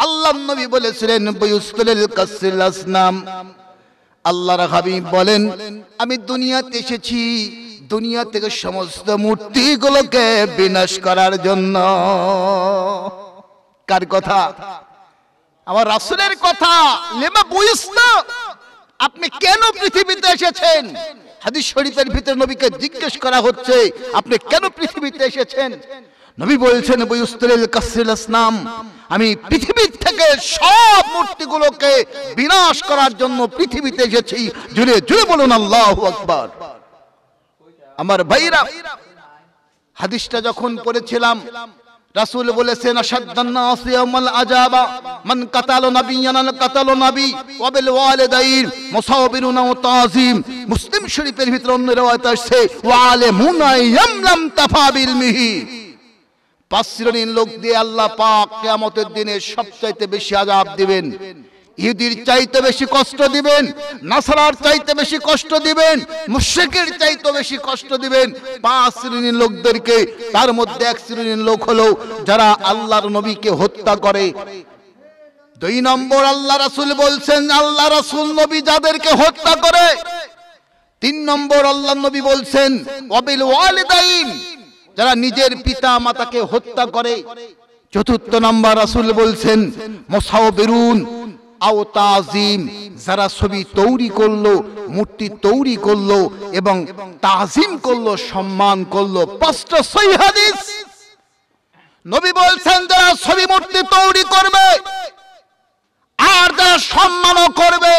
আল্লাহর নবী বলেছিলেন বুইস্তুল কাসরিল আসনাম। আল্লাহর হাবিব বলেন আমি দুনিয়াতে এসেছি দুনিয়া থেকে সমস্ত মূর্তিগুলোকে বিনাশ করার জন্য। কার কথা? আমার রাসূলের কথা। লেমা বুইস্তাক, আপনি কেন পৃথিবীতে এসেছেন? হাদিস শরীফের ভিতরে নবীকে জিজ্ঞেস করা হচ্ছে আপনি কেন পৃথিবীতে এসেছেন? নবী বলছেন বুইস্তুল কাসরিল আসনাম, আমি পৃথিবীর থেকে সব মূর্তিগুলোকে বিনাশ করার জন্য পৃথিবীতে এসেছি। জোরে জোরে বলুন আল্লাহু আকবার। আমার ভাইরা, হাদিসটা যখন পড়েছিলাম রাসূল বলেছেন আশাদ্দান নাস ইয়াউমাল আযাবা মান কাতালা নাবিয়ান কাতালা নবী ওয়া বিল ওয়ালিদাইন মুসাওবিরুনা ওয়া তাযীম। মুসলিম শরীফের ভিতরে অন্য riwayat আছে ওয়া আলিমুনা ইয়ামলাম তাফাবিল মিহি। 5 শ্রেণীর লোক দিয়ে আল্লাহ পাক কিয়ামতের দিনে সবচাইতে বেশি আযাব দিবেন। ইহুদির চাইতে বেশি কষ্ট দিবেন, নাসারার চাইতে বেশি কষ্ট দিবেন, মুশরিকের চাইতে বেশি কষ্ট দিবেন 5 শ্রেণীর লোকদেরকে। তার মধ্যে 1 শ্রেণীর লোক হলো যারা আল্লাহর নবীকে হত্যা করে। 2 নম্বর আল্লাহ রাসূল বলছেন আল্লাহ রাসূল নবী যাদেরকে হত্যা করে। 3 নম্বর আল্লাহ নবী বলছেন ওয়াবিল ওয়ালিদাইন, যারা নিজের পিতা মাতাকে হত্যা করে। 4র্থ নম্বর রাসূল বলছেন মুসাওবিরুন আও তাজিম, যারা ছবি তৈরি করলো, মূর্তি তৈরি করলো এবং তাজিম করলো, সম্মান করলো। 5টা সহিহ হাদিস। নবী বলছেন যারা ছবি মূর্তি তৈরি করবে আর যারা সম্মানও করবে,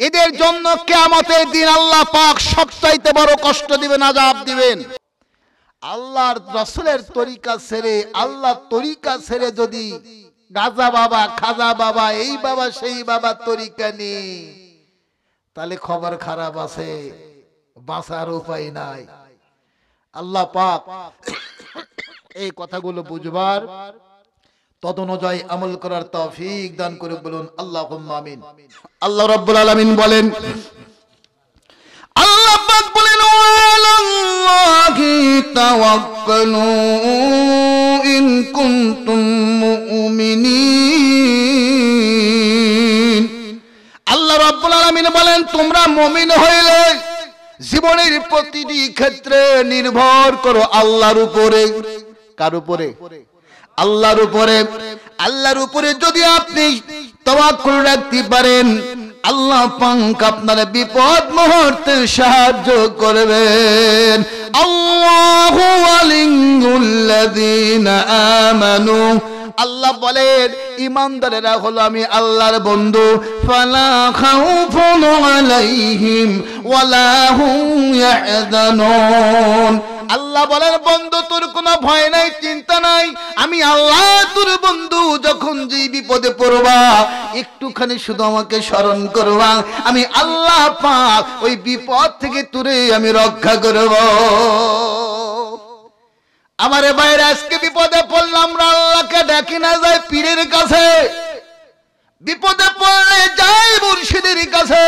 এদের জন্য কিয়ামতের দিন আল্লাহ পাক সবচাইতে বড় কষ্ট দিবেন, আযাব দিবেন। আল্লাহর রাসূলের তরিকা ছেড়ে, আল্লাহর তরিকা ছেড়ে যদি গাজা বাবা, খাজা বাবা, এই বাবা সেই বাবা তরিকা নেই, তাহলে খবর খারাপ আছে, বাঁচার উপায় নাই। আল্লাহ পাক এই কথাগুলো বুঝবার, তদনুযায়ী আমল করার তৌফিক দান করে বলুন আল্লাহুম্মা আমিন। আল্লাহ রাব্বুল আলামিন বলেন, আল্লাহ পাক বলেন ওয়ালাল্লাহি তাওয়াক্কালু ইন কুনতুম মুমিনিন। আল্লাহ রাব্বুল আলামিন বলেন তোমরা মুমিন হইলে জীবনের প্রতিটি ক্ষেত্রে নির্ভর করো আল্লাহর উপরে। কার উপরে? আল্লাহর উপরে। আল্লাহর উপরে যদি আপনি তাওয়াক্কুল রাখতে পারেন, আল্লাহ পাক আপনার বিপদ মুহূর্তে সাহায্য করবেন। আল্লাহু ওয়ালিয়ুল্লাযীনা আমানু, আল্লাহ বলেন ঈমানদারেরা হলো আমি আল্লাহর বন্ধু। ফালা খাউফুন আলাইহিম ওয়ালা হুম ইয়াহজানুন, আল্লাহ বলেন বন্ধু তোর কোনো ভয় নাই, চিন্তা নাই, আমি আল্লাহ তোর বন্ধু। যখন যে বিপদে পড়বা একটুখানি শুধু আমাকে স্মরণ করবা, আমি আল্লাহ পাক ওই বিপদ থেকে তোরে আমি রক্ষা করব। আমারে বাইরে আজকে বিপদে পড়লাম, আমরা আল্লাহকে ডাকি না যাই পীরের কাছে, বিপদে পড়লে যাই মুর্শিদের কাছে,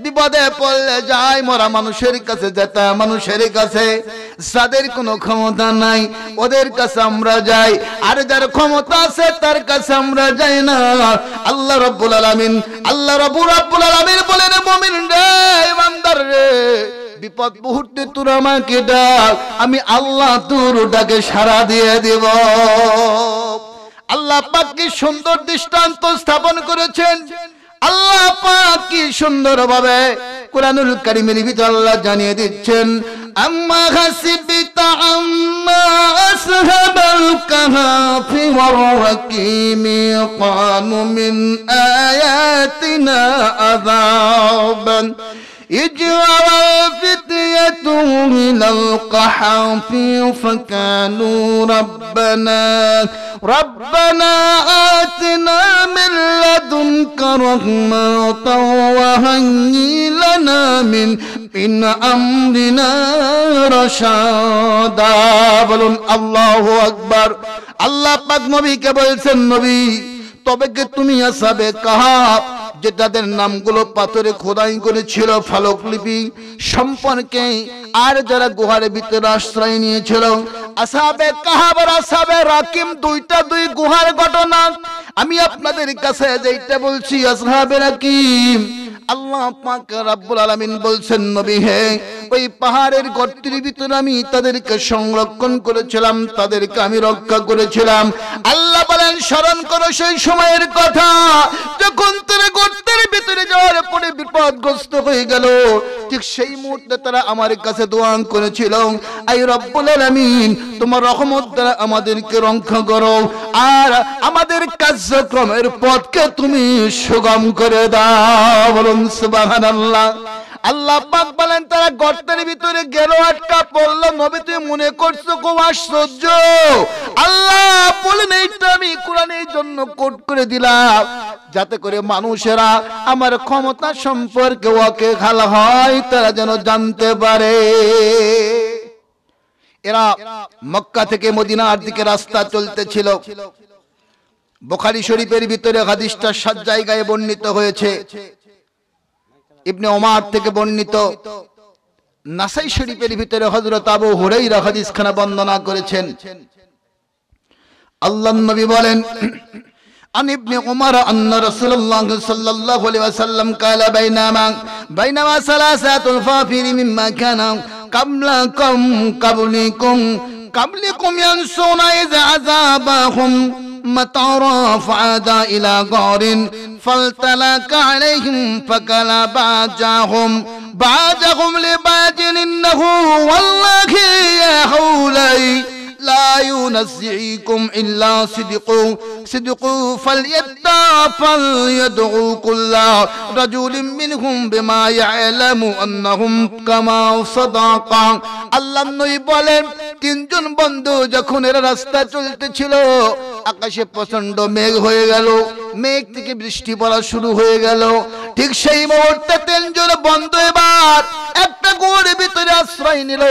বিপদে পড়লে যাই মরা মানুষের কাছে, যেটা মানুষের কাছে যাদের কোনো ক্ষমতা নাই ওদের কাছে আমরা যাই, আর যার ক্ষমতা আছে তার কাছে আমরা যাই না। আল্লাহ রাব্বুল আলামিন, আল্লাহ রাব্বুল আলামিন বলেন মুমিন রে, ইমানদার রে, বিপদ মুহূর্তে তোর আমাকে ডাক, আমি আল্লাহ তোর ডাকে সাড়া দিয়ে দেব। আল্লাহ পাক কি সুন্দর দৃষ্টান্ত স্থাপন করেছেন, আল্লাহ পাক কি সুন্দরভাবে কুরআনুল কারীমের ভিতরে আল্লাহ জানিয়ে দিচ্ছেন। আম্মা হাসিবিতা আম্মা আসহাবাল কাহাফি ওয়ার রাকিমি কানু মিন আয়াতিনা আযাবান إجوا فتية من القحف فكانوا ربنا آتنا من لدنك رحمة وهيئ لنا من أمرنا رشدا। বলুন আল্লাহু আকবার। আল্লাহ পাক নবীকে বলছেন, নবী তবে কি তুমি আসহাবে কাহাফ, যেটাদের নামগুলো পাথরে খোদাই করেছিল ফলকলিপি সম্পর্কে, আর যারা গুহার ভিতরে আশ্রয় নিয়েছিল, আসহাবে কাহাফ আর আসহাবে রাকিম দুই গুহার ঘটনা। আমি আপনাদের কাছে যেটা বলছি আসহাবে রাকিম, আল্লাহ পাক রব্বুল আলামিন বলছেন নবী হে, ওই পাহাড়ের গর্তের ভিতরে আমি তাদেরকে সংরক্ষণ করেছিলাম, তাদেরকে আমি রক্ষা করেছিলাম। আল্লাহ বলেন স্মরণ করো সেই সময়ের কথা যখন তারা গর্তের ভিতরে যাওয়ার পরে বিপদগ্রস্ত হয়ে গেল, ঠিক সেই মুহূর্তে তারা আমার কাছে দোয়া করেছিল, আই রব্বুল আলামিন তোমার রহমত দ্বারা আমাদেরকে রক্ষা করো, আর আমাদের কার্যক্রমের পথকে তুমি সুগম করে দাও। বলুন সুবহানাল্লাহ। আল্লাহ পাক বলেন তারা গর্তের ভিতরে গেল, আটকা পড়লো। নবী তুমি মনে করছো খুব আশ্চর্য, আল্লাহ বলেন এইটা আমি কোরআনের জন্য কোট করে দিলাম যাতে করে মানুষেরা আমার ক্ষমতা সম্পর্কে ওয়াকিবহাল হয়, তারা যেন জানতে পারে। এরা মক্কা থেকে মদিনার দিকে রাস্তা চলতেছিল। বুখারী শরীফের ভিতরে হাদিসটা 7 জায়গায় বর্ণিত হয়েছে। ইবনে ওমর থেকে বর্ণিত, নাসাই শরীফের ভিতরে হযরত আবু হুরায়রা হাদিসখানা বর্ণনা করেছেন। আল্লাহর নবী বলেন, আন ইবনে ওমর আন্না রাসূলুল্লাহ সাল্লাল্লাহু আলাইহি ওয়াসাল্লাম قال بينما ثلاثه الفافر مما كان قبلكم ينسون اذا عذابهم مطرا فعادا الى غار فالتلك عليهم فقال بعجهم لباجل انه والله يا حولي لا ينزعكم إلا صدقوا فليدعوا كل رجل منهم بما يعلم أنهم كما صدقا। আল্লাহ নবী বলেন তিনজন বন্ধু যখন এরা রাস্তা চলতেছিল, আকাশে প্রচন্ড মেঘ হয়ে গেল, মেঘ থেকে বৃষ্টি পড়া শুরু হয়ে গেল। ঠিক সেই মুহূর্তে তিনজন বন্ধু এবার একটা গুহার ভিতরে আশ্রয় নিল।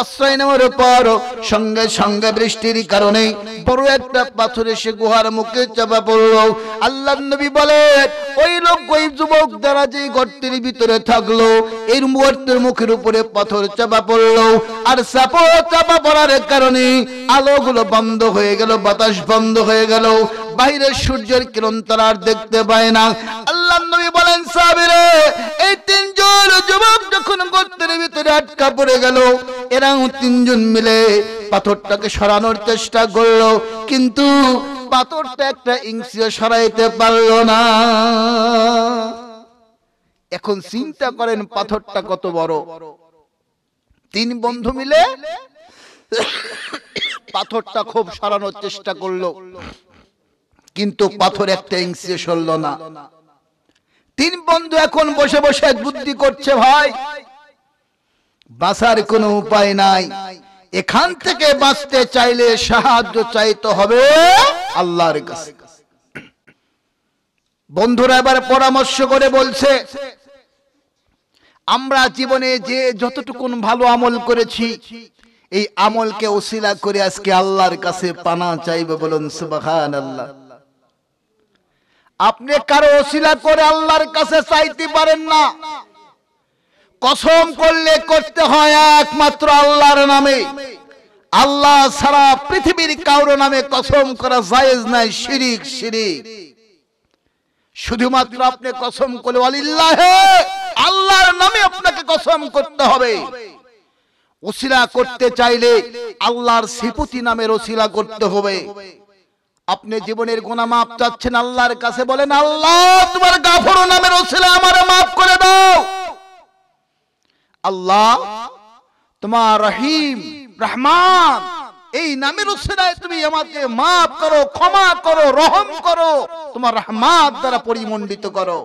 আশ্রয় নেওয়ার পর সঙ্গে সঙ্গে বৃষ্টির কারণে বড় একটা পাথর এসে গুহার মুখে চাপা পড়ল। আল্লাহর নবী বলেন ওই লোক, ওই যুবক দ্বারা যে গর্তের ভিতরে থাকলো, এই গর্তের মুখের উপরে পাথর চাপা পড়লো, আর চাপা পড়ার কারণে আলোগুলো বন্ধ হয়ে গেল, বাতাস বন্ধ হয়ে গেল, বাইরের সূর্যের কিরণ তারা আর দেখতে পায় না। আল্লাহর নবী বলেন সাহাবীরা, এই তিনজন যুবক যখন গর্তের ভিতরে আটকা পড়ে গেল, এরাও তিনজন মিলে পাথরটাকে সরানোর চেষ্টা করলো, কিন্তু পাথরটা একটা ইঞ্চিও সরাইতে পারলো না। এখন চিন্তা করেন পাথরটা কত বড়। 3 বন্ধু মিলে পাথরটা খুব সরানোর চেষ্টা করলো, কিন্তু পাথর একটা ইঞ্চি সরল না। 3 বন্ধু এখন বসে বসে বুদ্ধি করছে, ভাই বাঁচার কোনো উপায় নাই, এখান থেকে বাঁচতে চাইলে সাহায্য চাইতে হবে আল্লাহর কাছে। বন্ধুরা এবার পরামর্শ করে বলছে, আমরা জীবনে যে যতটুকু ভালো আমল করেছি, এই আমলকে ওসিলা করে আজকে আল্লাহর কাছে পানা চাইবে। বলুন সুবহানাল্লাহ। আপনি কারো ওসিলা করে আল্লাহর কাছে চাইতে পারেন না। কসম করলে করতে হয় একমাত্র আল্লাহর নামে। আল্লাহ ছাড়া পৃথিবীর কারো নামে কসম করা জায়েজ নাই, শিরিক শিরিক। শুধুমাত্র আপনি কসম করে ওয়ালিল্লাহি, আল্লাহর নামে আপনাকে কসম করতে হবে। ওসিলা করতে চাইলে আল্লাহর সিফতি নামের ওসিলা করতে হবে। আপনি জীবনের গুনাহ মাফ চাচ্ছেন আল্লাহর কাছে, বলেন আল্লাহ তোমার গাফর নামের ওসিলা আমারে মাফ করে দাও। আল্লাহ তোমার রহিম রহমান এই নামের ওসিলায় তুমি আমাকে মাফ করো, ক্ষমা করো, রহম করো, তোমার রহমত দ্বারা পরিমণ্ডিত করো।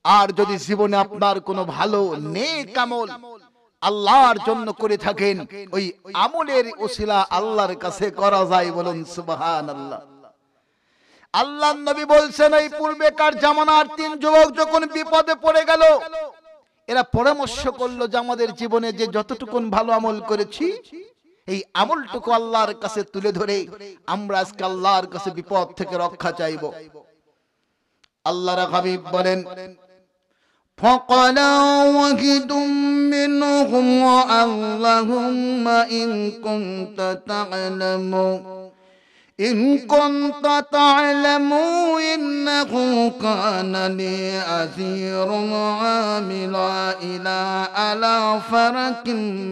আর যদি জীবনে আপনার কোনো ভালো নেক আমল আল্লাহর জন্য করে থাকেন, ওই আমলের ওসিলা আল্লাহর কাছে করা যায়। বলুন সুবহানাল্লাহ। আল্লাহর নবী বলছেন, এই পূর্বেকার জামানার 3 যুবক যখন বিপদে পড়ে গেল, এরা পরামর্শ করলো যে আমাদের জীবনে যে যতটুকু ভালো আমল করেছি, এই আমলটুকু আল্লাহর কাছে তুলে ধরে আমরা আজকে আল্লাহর কাছে বিপদ থেকে রক্ষা চাইব। আল্লাহর হাবিব বলেন, فقال واحد منهم اللهم إن كنت تعلم إنه كان لي أسير عاملا على فرق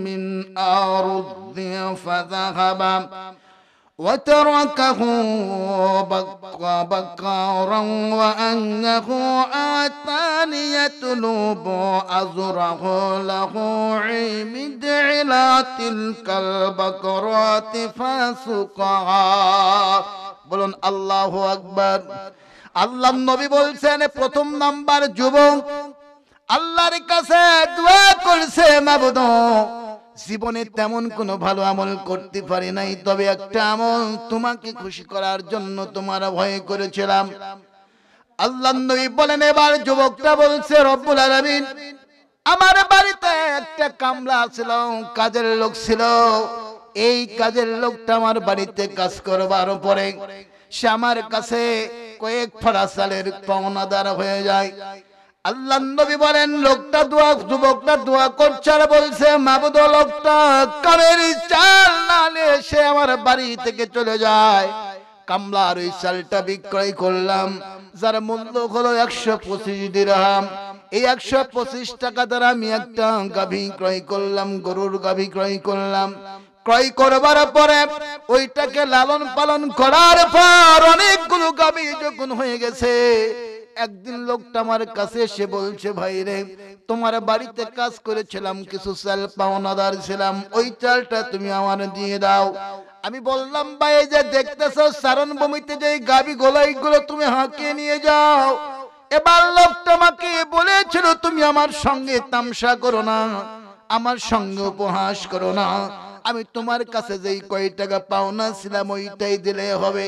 من أرض فذهب وتركه بكارا وأنه آتاني يطلب أزره له عمد على تلك البكرات فسقها। বলুন আল্লাহু আকবার। আল্লাহর নবী বলছেন, প্রথম নাম্বার যুবক আল্লাহর কাছে দোয়া করছে, মাবুদ জীবনে তেমন কোনো ভালো আমল করতে পারি নাই, তবে একটা আমল তোমাকে খুশি করার জন্য তোমার ভয় করেছিলাম। আল্লাহর নবী বলেন, এবার যুবকটা বলছে, রব্বুল আলামিন আমার বাড়িতে একটা কামলা ছিল, কাজের লোক ছিল। এই কাজের লোকটা আমার বাড়িতে কাজ করবার পরে সে আমার কাছে কয়েক ফড়া চালের পাওনাদার হয়ে যায়। আল্লাহর নবী বলেন, যুবকটা দোয়া করছে আর বলছে, মাবুদ লোকটা কামের চাল না নিয়ে সে আমার বাড়ি থেকে চলে যায়। কামলার ওই চালটা বিক্রয় করলাম, যার মূল্য হলো 125 দিরহাম। এই 125 টাকা দ্বারা আমি একটা গাভী ক্রয় করলাম, গরুর গাভী ক্রয় করলাম। ক্রয় করবার পরে ওইটাকে লালন পালন করার পর অনেকগুলো গাভী যখন হয়ে গেছে, একদিন লোকটা আমার কাছে এসে বলছে, ভাই রে তোমার বাড়িতে কাজ করেছিলাম, কিছু চাল পাওনাদার ছিলাম, ওই চালটা তুমি আমার দিয়ে দাও। আমি বললাম, ভাই এই যে দেখতেছো সারণ ভূমিতে যে গাভী গোলাইগুলো তুমি হাঁকিয়ে নিয়ে যাও। এবার লোকটা আমাকে বলেছিল, তুমি আমার সঙ্গে তামসা করো না, আমার সঙ্গে উপহাস করো না, আমি তোমার কাছে যেই কয় টাকা পাওনা ছিলাম ওইটাই দিলে হবে,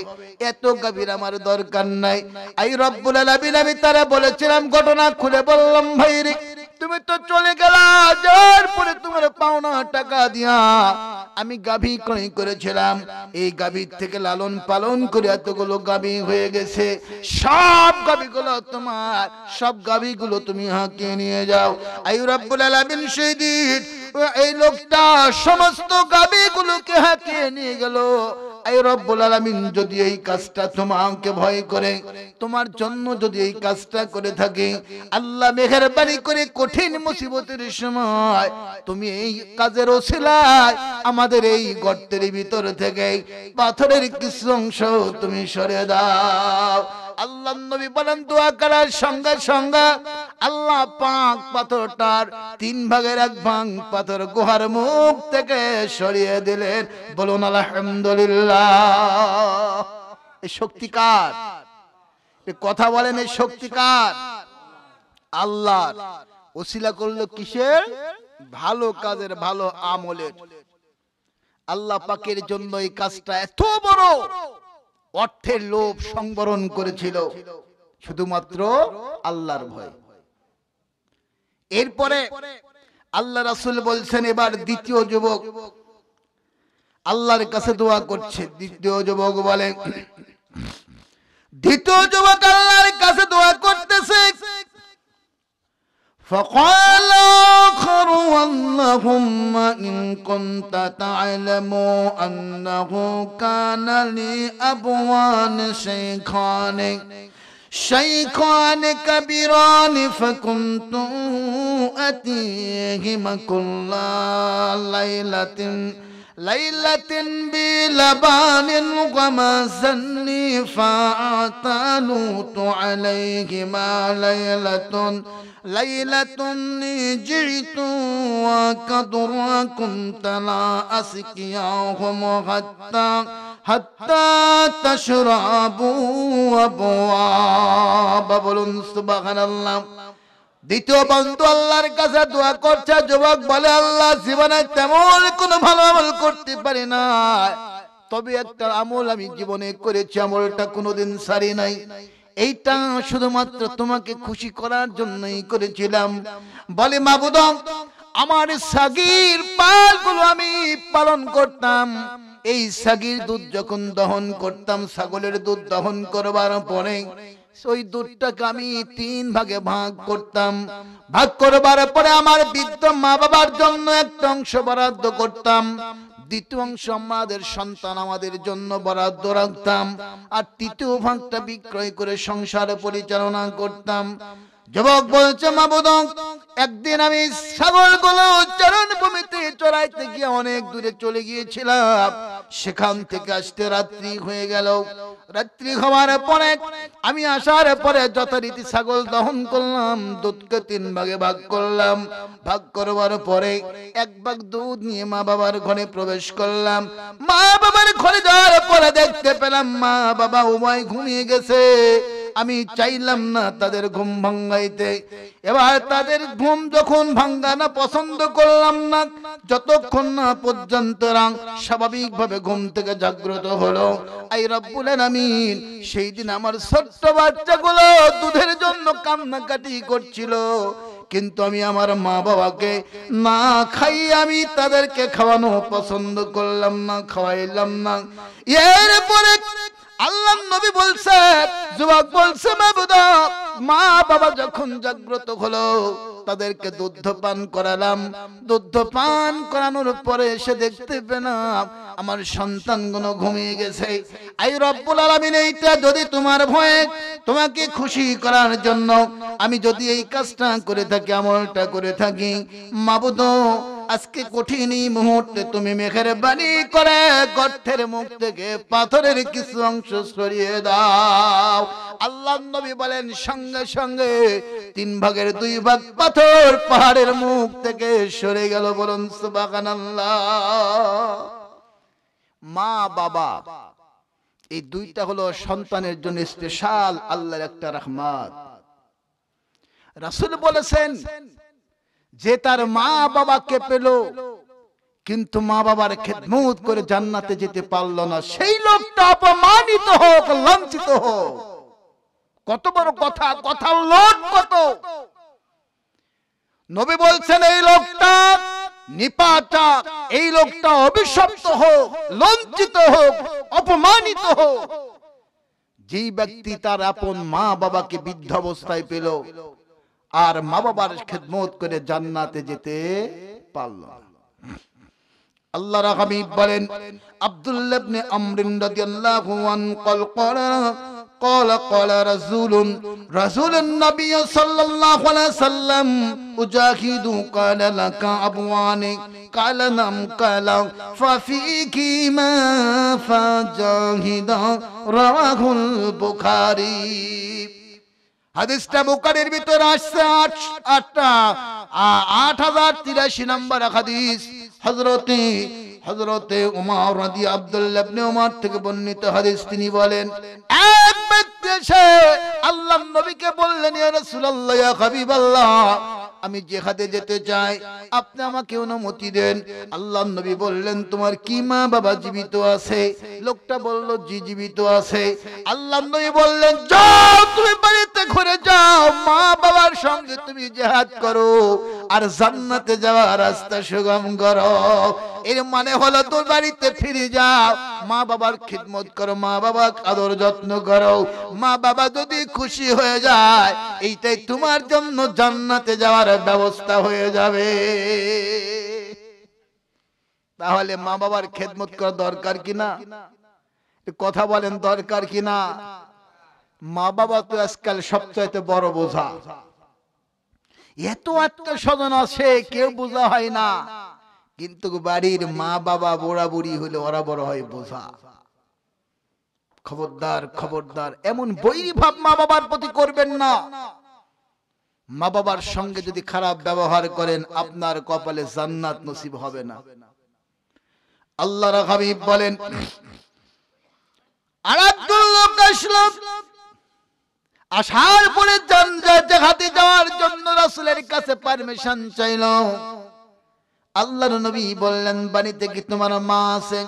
এত গাভীর আমার দরকার নাই। আই রব্বুল আলামিন আমি তারা বলেছিলাম, ঘটনা খুলে বললাম, ভাই রে তুমি তো চলে গেলা, যাওয়ার পরে তোমার পাওনা টাকা দিয়া আমি গাভী ক্রয় করেছিলাম। এই গাভীর থেকে লালন পালন করে এতগুলো গাভী হয়ে গেছে, সব গাভীগুলো তোমার, সব গাভীগুলো তুমি হাঁকিয়ে নিয়ে যাও। আই রব্বুল আলামিন সেই দিন এই লোকটা সমস্ত গাভীগুলোকে হাঁকিয়ে নিয়ে গেল। আই রব্বুল আলামিন যদি এই কাজটা তোমাকে ভয় করে, তোমার জন্য যদি এই কাজটা করে থাকে, আল্লাহ মেহেরবানি করে কঠিন মুসিবতের সময় তুমি এই কাজের ওসিলায় আমাদের এই গর্তের ভিতর থেকে পাথরের কিছু অংশ তুমি সরিয়ে দাও। আল্লাহর নবী বলেন দোয়া করার সঙ্গে সঙ্গে আল্লাহ পাক পাথরটার 3 ভাগের 1 ভাগ পাথর গুহার মুখ থেকে সরিয়ে দিলেন। বলুন আলহামদুলিল্লাহ। এই শক্তি কার? এই কথা বলেন, এই শক্তি কার? আল্লাহর। ওসিলা করলো কিসের? ভালো কাজের, ভালো আমলের। আল্লাহ পাকের জন্য এই কাজটা এত বড়, অর্থের লোভ সংবরণ করেছিল শুধুমাত্র আল্লাহর ভয়। এরপরে আল্লাহ রাসূল বলছেন এবার দ্বিতীয় যুবক আল্লাহর কাছে দোয়া করছে। দ্বিতীয় যুবক বলে, দ্বিতীয় যুবক আল্লাহর কাছে দোয়া করতেছে। فقال آخر اللهم إن كنت تعلم أنه كان لي أبوان شيخان كبيران فكنت أتيهما كل ليلة بلبان ومزني فاعتلوت عليهما ليلة جئت وقدر كنت لا أسقياهم حتى تشربوا أبواب বলুন সুবহানাল্লাহ। দ্বিতীয় বন্ধু আল্লাহর কাছে দোয়া করছে। যুবক বলে, আল্লাহ জীবনে তেমন কোনো ভালো আমল করতে পারি না, তবে একটা আমল আমি জীবনে করেছি, আমলটা কোনোদিন সারি নাই। এইটা শুধুমাত্র তোমাকে খুশি করার জন্যই করেছিলাম। বলে, মাবুদ আমার সাগীর পালগুলো আমি পালন করতাম। এই সাগীর দুধ যখন দহন করতাম, ছাগলের দুধ দহন করবার পরে ওই দুধটাকে আমি 3 ভাগে ভাগ করতাম। ভাগ করবার পরে আমার বৃদ্ধ মা বাবার জন্য একটা অংশ বরাদ্দ করতাম, দ্বিতীয় অংশ আমাদের সন্তান আমাদের জন্য বরাদ্দ রাখতাম, আর তৃতীয় ভাগটা বিক্রয় করে সংসার পরিচালনা করতাম। যুবক বলছে, মাবুদ একদিন আমি ছাগলগুলো চরণভূমিতে চড়াইতে গিয়ে অনেক দূরে চলে গিয়েছিলাম। সেখান থেকে আসতে রাত্রি হয়ে গেল। রাত্রি হওয়ার পরে আমি আসার পরে যথারীতি ছাগল দহন করলাম, দুধকে 3 ভাগে ভাগ করলাম। ভাগ করবার পরে 1 ভাগ দুধ নিয়ে মা বাবার ঘরে প্রবেশ করলাম। মা বাবার ঘরে যাওয়ার পরে দেখতে পেলাম মা বাবা উভয় ঘুমিয়ে গেছে। আমি চাইলাম না তাদের ঘুম ভাঙাইতে। এবার তাদের ঘুম যখন ভাঙানো পছন্দ করলাম না, যতক্ষণ না পর্যন্ত স্বাভাবিকভাবে ঘুম থেকে জাগ্রত হলো। আই রব্বুল আলামিন, সেই দিন আমার ছোট্ট বাচ্চাগুলো দুধের জন্য কান্নাকাটি করছিল, কিন্তু আমি আমার মা বাবাকে না খাই আমি তাদেরকে খাওয়ানো পছন্দ করলাম না, খাওয়াইলাম না। এরপরে আল্লাহর নবী বলছে, যুবক বলছে, মাবুদ মা বাবা যখন জাগ্রত হলো তাদেরকে দুধ পান করালাম। দুধ পান করানোর পরে এসে দেখতে পেলাম আমার সন্তানগুলো ঘুমিয়ে গেছে। আই রব্বুল আলামিন, এইটা যদি তোমার ভয়ে তোমাকে খুশি করার জন্য আমি যদি এই কাজটা করে থাকি, আমলটা করে থাকি, মাবুদ আজকে কঠিন মুহূর্তে তুমি মেহেরবানি করে গর্তের মুখ থেকে পাথরের কিছু অংশ সরিয়ে দাও। আল্লাহর নবী বলেন, সঙ্গে সঙ্গে 3 ভাগের 2 ভাগ পাথর পাহাড়ের মুখ থেকে সরে গেল। বলুন সুবহানাল্লাহ। মা বাবা এই দুইটা হলো সন্তানের জন্য স্পেশাল আল্লাহর একটা রহমত। রাসূল বলেছেন, যে তার মা বাবাকে পেল কিন্তু মা বাবার খেদমত করে জান্নাতে যেতে পারল না, সেই লোকটা অপমানিত হোক, লাঞ্ছিত হোক। কত বড় কথা, কথার লোট কত। নবী বলছেন, এই লোকটা নিপাটা, এই লোকটা অভিশপ্ত হোক, লাঞ্ছিত হোক, অপমানিত হোক। যেই ব্যক্তি তার আপন মা বাবাকে বৃদ্ধ অবস্থায় পেল আর মা বাবার খেদমত করে জান্নাতে যেতে পারল না। আল্লাহর হাবিব বলেন, আব্দুল্লাহ ইবনে আমর রাদিয়াল্লাহু আনহু قال قال قال رسول النبي صلى الله عليه وسلم أجاهد قال لك أبوان قال نعم قال ففيك ما فجاهد رواه البخاري হাদিসটা বুখারীর ভিতর আসছে 8083 নম্বর হাদিস হযরতে উমর আব্দুল্লাহ ইবনে উমর থেকে বর্ণিত হাদিস। তিনি বলেন এক ব্যক্তি এসে আল্লাহর নবীকে বললেন ইয়া রাসূলুল্লাহ ইয়া হাবিবাল্লাহ আমি জিহাদে যেতে চাই, আপনি আমাকে অনুমতি দেন। আল্লাহর নবী বললেন তোমার কি মা বাবা জীবিত আছে? লোকটা বলল জি জীবিত আছে। আল্লাহর নবী বললেন যাও তুমি বাড়িতে ঘুরে যাও, মা বাবার সঙ্গে তুমি জিহাদ করো আর জান্নাতে যাওয়ার রাস্তা সুগম করো। এর মানে হলো তোর বাড়িতে ফিরে যাও, মা বাবার খিদমত করো, মা বাবার আদর যত্ন করো। মা বাবা যদি খুশি হয়ে যায় এইটাই তোমার জন্য জান্নাতে যাওয়ার ব্যবস্থা হয়ে যাবে। তাহলে মা বাবার খিদমত করা দরকার কিনা? কথা বলেন দরকার কিনা? মা বাবা তো আজকাল সবচেয়ে বড় বোঝা। এত আত্মীয় স্বজন আছে কেউ বোঝা হয় না, কিন্তু বাড়ির মা বাবা বুড়া বুড়ি হলে ওরা বড় হয় বোঝা। খবরদার খবরদার, এমন বৈরী ভাব মা বাবার প্রতি করবেন না। মা বাবার সঙ্গে যদি খারাপ ব্যবহার করেন আপনার কপালে জান্নাত নসিব হবে না। আল্লাহর হাবিব বলেন আরেকজন লোক আসলো, আসার পরে জিহাদে যাওয়ার জন্য রাসূলের কাছে পারমিশন চাইল। আল্লাহর নবী বললেন বাড়িতে কি তোমার মা আছে?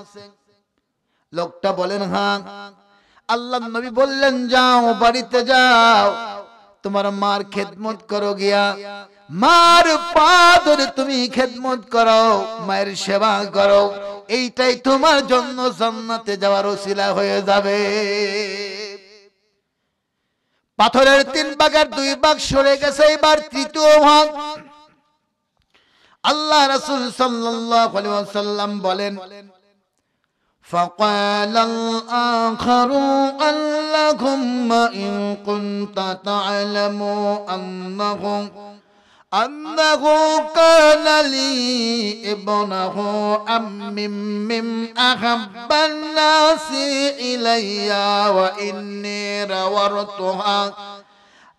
লোকটা বলেন হ্যাঁ। আল্লাহর নবী বললেন যাও বাড়িতে যাও, তোমার মার খেদমত করো, গিয়া মার পা ধরে তুমি খেদমত করো, মায়ের সেবা করো, এইটাই তোমার জন্য জান্নাতে যাওয়ার ওসিলা হয়ে যাবে। পাথরের 3 ভাগের 2 ভাগ সরে গেছে, এবার তৃতীয় ভাগ। আল্লাহ রাসূল সাল্লাল্লাহু আলাইহি ওয়াসাল্লাম বলেন فقال الآخر اللهم إن كنت تعلم أنه كان لي ابنه من أحب الناس إلي وإني روضتها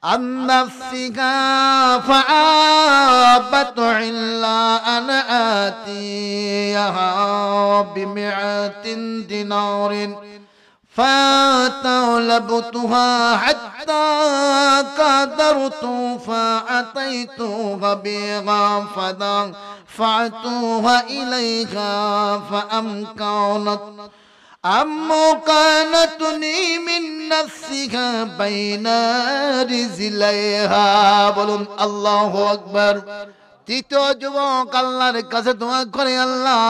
عن نفسها فأبت إلا أن آتيها ب100 دينار فطلبتها حتى قدرت فأتيتها بها فدفعتها إليها أمكنتني من نفسها بين رجليها। বলুন আল্লাহু আকবার। তৃতীয় যুবক আল্লাহর কাছে দোয়া করে আল্লাহ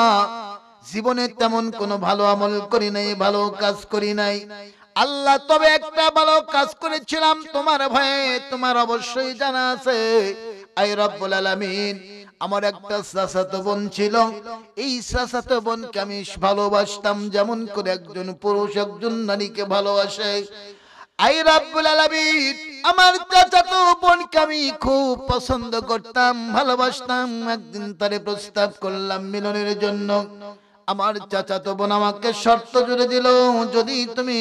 জীবনে তেমন কোনো ভালো আমল করি নাই, ভালো কাজ করি নাই আল্লাহ, তবে একটা ভালো কাজ করেছিলাম তোমার ভয়ে, তোমার অবশ্যই জানা আছে। আয় রব্বুল আলামিন আমার একটা চাচাতো বোন ছিল, এই চাচাতো বোনকে আমি ভালোবাসতাম যেমন করে একজন পুরুষ একজন নারীকে ভালোবাসে। আয় রব্বুল আলামিন আমার চাচাতো বোনকে আমি খুব পছন্দ করতাম, ভালোবাসতাম। একদিন তারে প্রস্তাব করলাম মিলনের জন্য। আমার চাচাতো বোন আমাকে শর্ত জুড়ে দিল, যদি তুমি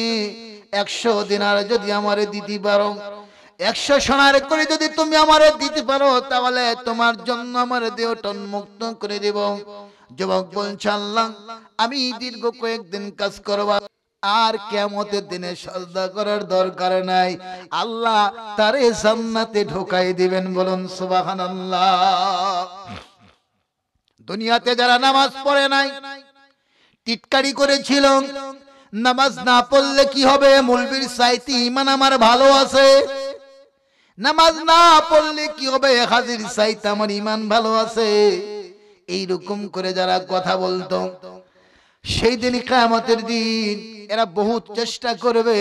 100 দিনার যদি আমারে দিতে পারো, 100 সোনার করে যদি তুমি আমারে দিতে পারো, তাহলে তোমার জন্য আমার দেহটা মুক্ত করে দেব। যুবক বলছে আল্লাহ আমি দীর্ঘ কয়েকদিন কাজ করব, আর কিয়ামতের দিনে সাজদা করার দরকার নাই, আল্লাহ তারে জান্নাতে ঢোকাই দিবেন। বলুন সুবহানাল্লাহ। দুনিয়াতে যারা নামাজ পড়ে নাই, টিটকারি করেছিল, নামাজ না পড়লে কি হবে, মৌলবীর চাইতে ঈমান আমার ভালো আছে, নামাজ না পড়লে কি হবে, হাজির চাইতে আমার ঈমান ভালো আছে, এইরকম করে যারা কথা বলতো, সেই দিন কিয়ামতের দিন এরা বহুত চেষ্টা করবে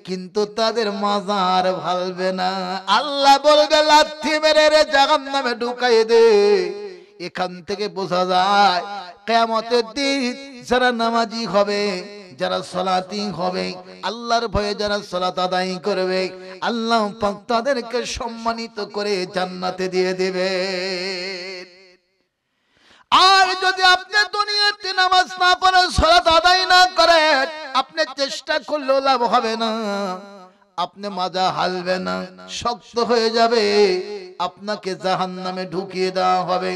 কিন্তু তাদের মাজার ভালবে না। আল্লাহ বলবে লাথি মেরে রে জাহান্নামে ঢুকাই দে। এখান থেকে বোঝা যায় কিয়ামতের দিন যারা নামাজি হবে, যারা সালাতি হবে, আল্লাহর ভয়ে যারা সালাত আদায় করবে, আল্লাহ পাক তাদেরকে সম্মানিত করে জান্নাতে দিয়ে দেবে। আর যদি আপনি দুনিয়াতে নামাজ না পড়ে সালাত আদায় না করেন, আপনি চেষ্টা করলেও লাভ হবে না, আপনি মাজা হালবে না, শক্ত হয়ে যাবে, আপনাকে জাহান্নামে ঢুকিয়ে দেওয়া হবে।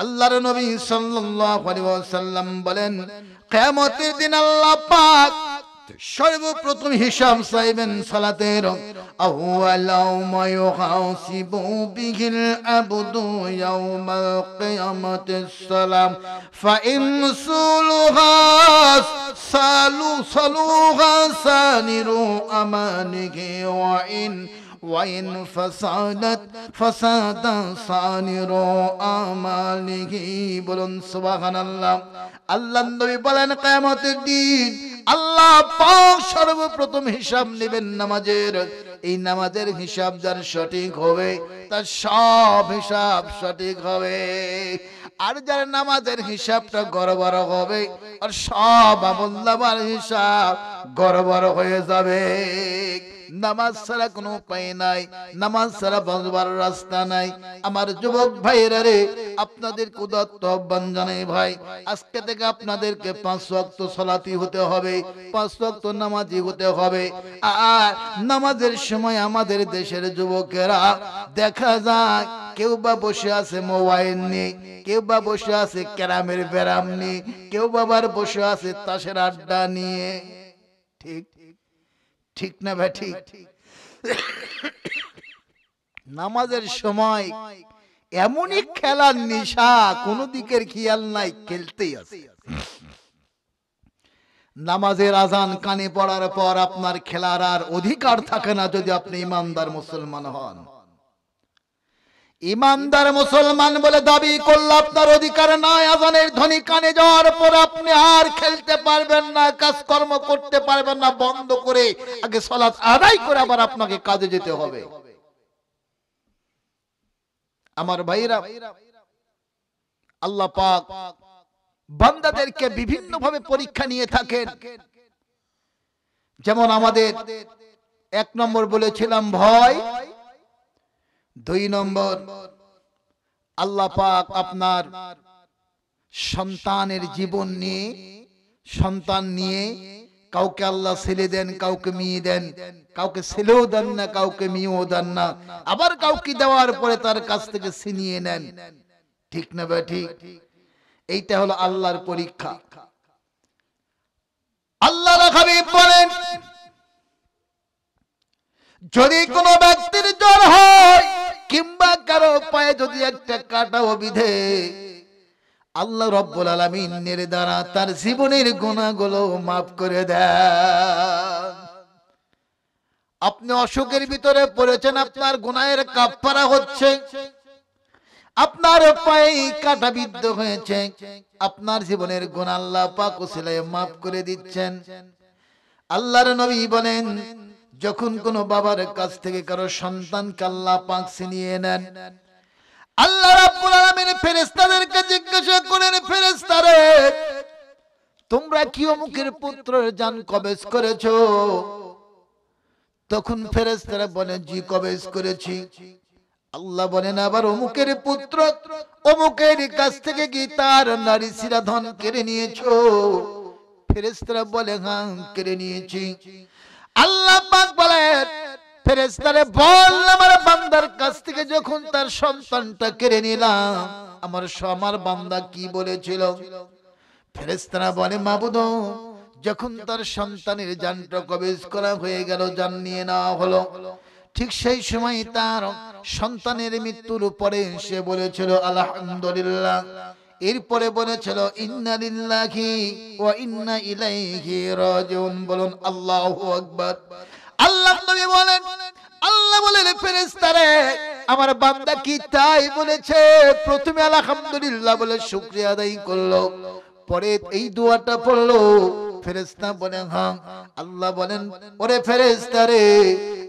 আল্লাহর নবী সাল্লাল্লাহু আলাইহি ওয়াসাল্লাম বলেন, কিয়ামতের দিন আল্লাহ পাক সর্বপ্রথম হিসাব চাইবেন সালাতের। আউয়ালাউ মা ইউহাসিবু বিহিল আবদু ইয়াউমাল কিয়ামাতিস সালাম ফাইন সালুহা সানিরু আমানিহি ওয়াইন ফাসাদা সানিরু আমালিহি। বলুন সুবহানাল্লাহ। আল্লাহর নবী বলেন, কিয়ামতের দিন আল্লাহ পাক সর্বপ্রথম হিসাব নেবেন নামাজের। এই নামাজের হিসাব যার সঠিক হবে তার সব হিসাব সঠিক হবে, আর যার নামাজের হিসাবটা গড়বড় হবে আর সব আমলনামার হিসাব গড়বড় হয়ে যাবে। নামাজ ছাড়া কোনো উপায় নাই, নামাজ ছাড়া বাঁচবার রাস্তা নাই। আমার যুবক ভাইরা রে, আপনাদের উদাত্ত আহ্বান জানাই ভাই, আজকে থেকে আপনাদেরকে 5 ওয়াক্ত সালাতি হতে হবে, 5 ওয়াক্ত নামাজি হতে হবে। আর নামাজের সময় আমাদের দেশের যুবকেরা দেখা যায় কেউ বা বসে আছে মোবাইল নিয়ে, কেউ বা বসে আছে ক্যারামের ব্যারাম নিয়ে, কেউ বাবার বসে আছে তাসের আড্ডা নিয়ে। ঠিক ঠিক না ভাই? ঠিক। নামাজের সময় এমনই খেলার নেশা, কোন দিকের খেয়াল নাই, খেলতেই আছে। নামাজের আজান কানে পড়ার পর আপনার খেলার আর অধিকার থাকে না যদি আপনি ইমানদার মুসলমান হন। ইমানদার মুসলমান বলে দাবি করলে আপনার অধিকার নাই। আজানের ধ্বনি কানে যাওয়ার পর আপনি আর খেলতে পারবেন না, কাজকর্ম করতে পারবেন না, বন্ধ করে আগে সালাত আদায় করে আবার আপনাকে কাজে যেতে হবে। আমার ভাইরা, আল্লাহ পাক বান্দাদেরকে বিভিন্ন ভাবে পরীক্ষা নিয়ে থাকেন। যেমন আমাদের 1 নম্বর বলেছিলাম ভয়, 2 নম্বর আল্লাহ পাক আপনার সন্তানের জীবন নিয়ে, সন্তান নিয়ে কাউকে আল্লাহ ছেলে দেন, কাউকে মেয়ে দেন, কাউকে ছেলেও দেন না, কাউকে মেয়েও দেন না, আবার কাউকে দেওয়ার পরে তার কাছ থেকে ছিনিয়ে নেন। ঠিক না ভাই? ঠিক। এইটা হলো আল্লাহর পরীক্ষা। আল্লাহর হাবিব বলেন, যদি কোন ব্যক্তির জ্বর হয় কিংবা কারো পায়ে যদি একটা কাঁটাও বিধে, আল্লাহ রাব্বুল আলামিনের দ্বারা তার জীবনের গুনাহগুলো মাফ করে দেন। আপনি অসুখের ভিতরে পড়েছেন, আপনার গুনাহের কাফারা হচ্ছে, আপনার পায়ে কাঁটা বিদ্ধ হয়েছে, আপনার জীবনের গুনাহ আল্লাহ পাক ওসিলায় মাফ করে দিচ্ছেন। আল্লাহর নবী বলেন, যখন কোন বাবার কাছ থেকে কারো সন্তানকে আল্লাহ পাক ছিনিয়ে নেন, আল্লাহ রাব্বুল আলামিন ফেরেশতাদেরকে জিজ্ঞাসা করেন, ফেরেশতারে তোমরা কি অমুকের পুত্রের জান কবজ করেছো? তখন ফেরেশতারা বলেন, জি কবজ করেছি। আল্লাহ বলেন, আবার অমুকের পুত্র অমুকের কাছ থেকে কি তার নারী শিরা ধন কেড়ে নিয়েছো? ফেরেশতারা বলে, হ্যাঁ কেড়ে নিয়েছি। আল্লাহ পাক বলেন, ফেরেশতারে বল, আমার বান্দার কাছ থেকে যখন তার সন্তানটা কেড়ে নিলাম, আমার বান্দা কি বলেছিল? ফেরেশতারা বলে, মাবুদ, যখন তার সন্তানের জানটা কবজ করা হয়ে গেল, জান নিয়ে নেওয়া হলো, ঠিক সেই সময় তার সন্তানের মৃত্যুর পরে সে বলেছিল আলহামদুলিল্লাহ। এরপরে বলেছিল ইন্না লিল্লাহি ওয়া ইন্না ইলাইহি রাজিউন। বলুন আল্লাহু আকবার। আল্লাহ নবী বলেন, আল্লাহ বলেন, ফেরেশতারে আমার বান্দা কি তাই বলেছে? প্রথমে আলহামদুলিল্লাহ বলে শুকরিয়া আদায় করলো, পরে এই দোয়াটা পড়লো। ফেরেশতা বলেন, হ্যাঁ। আল্লাহ বলেন, ওরে ফেরেশতারে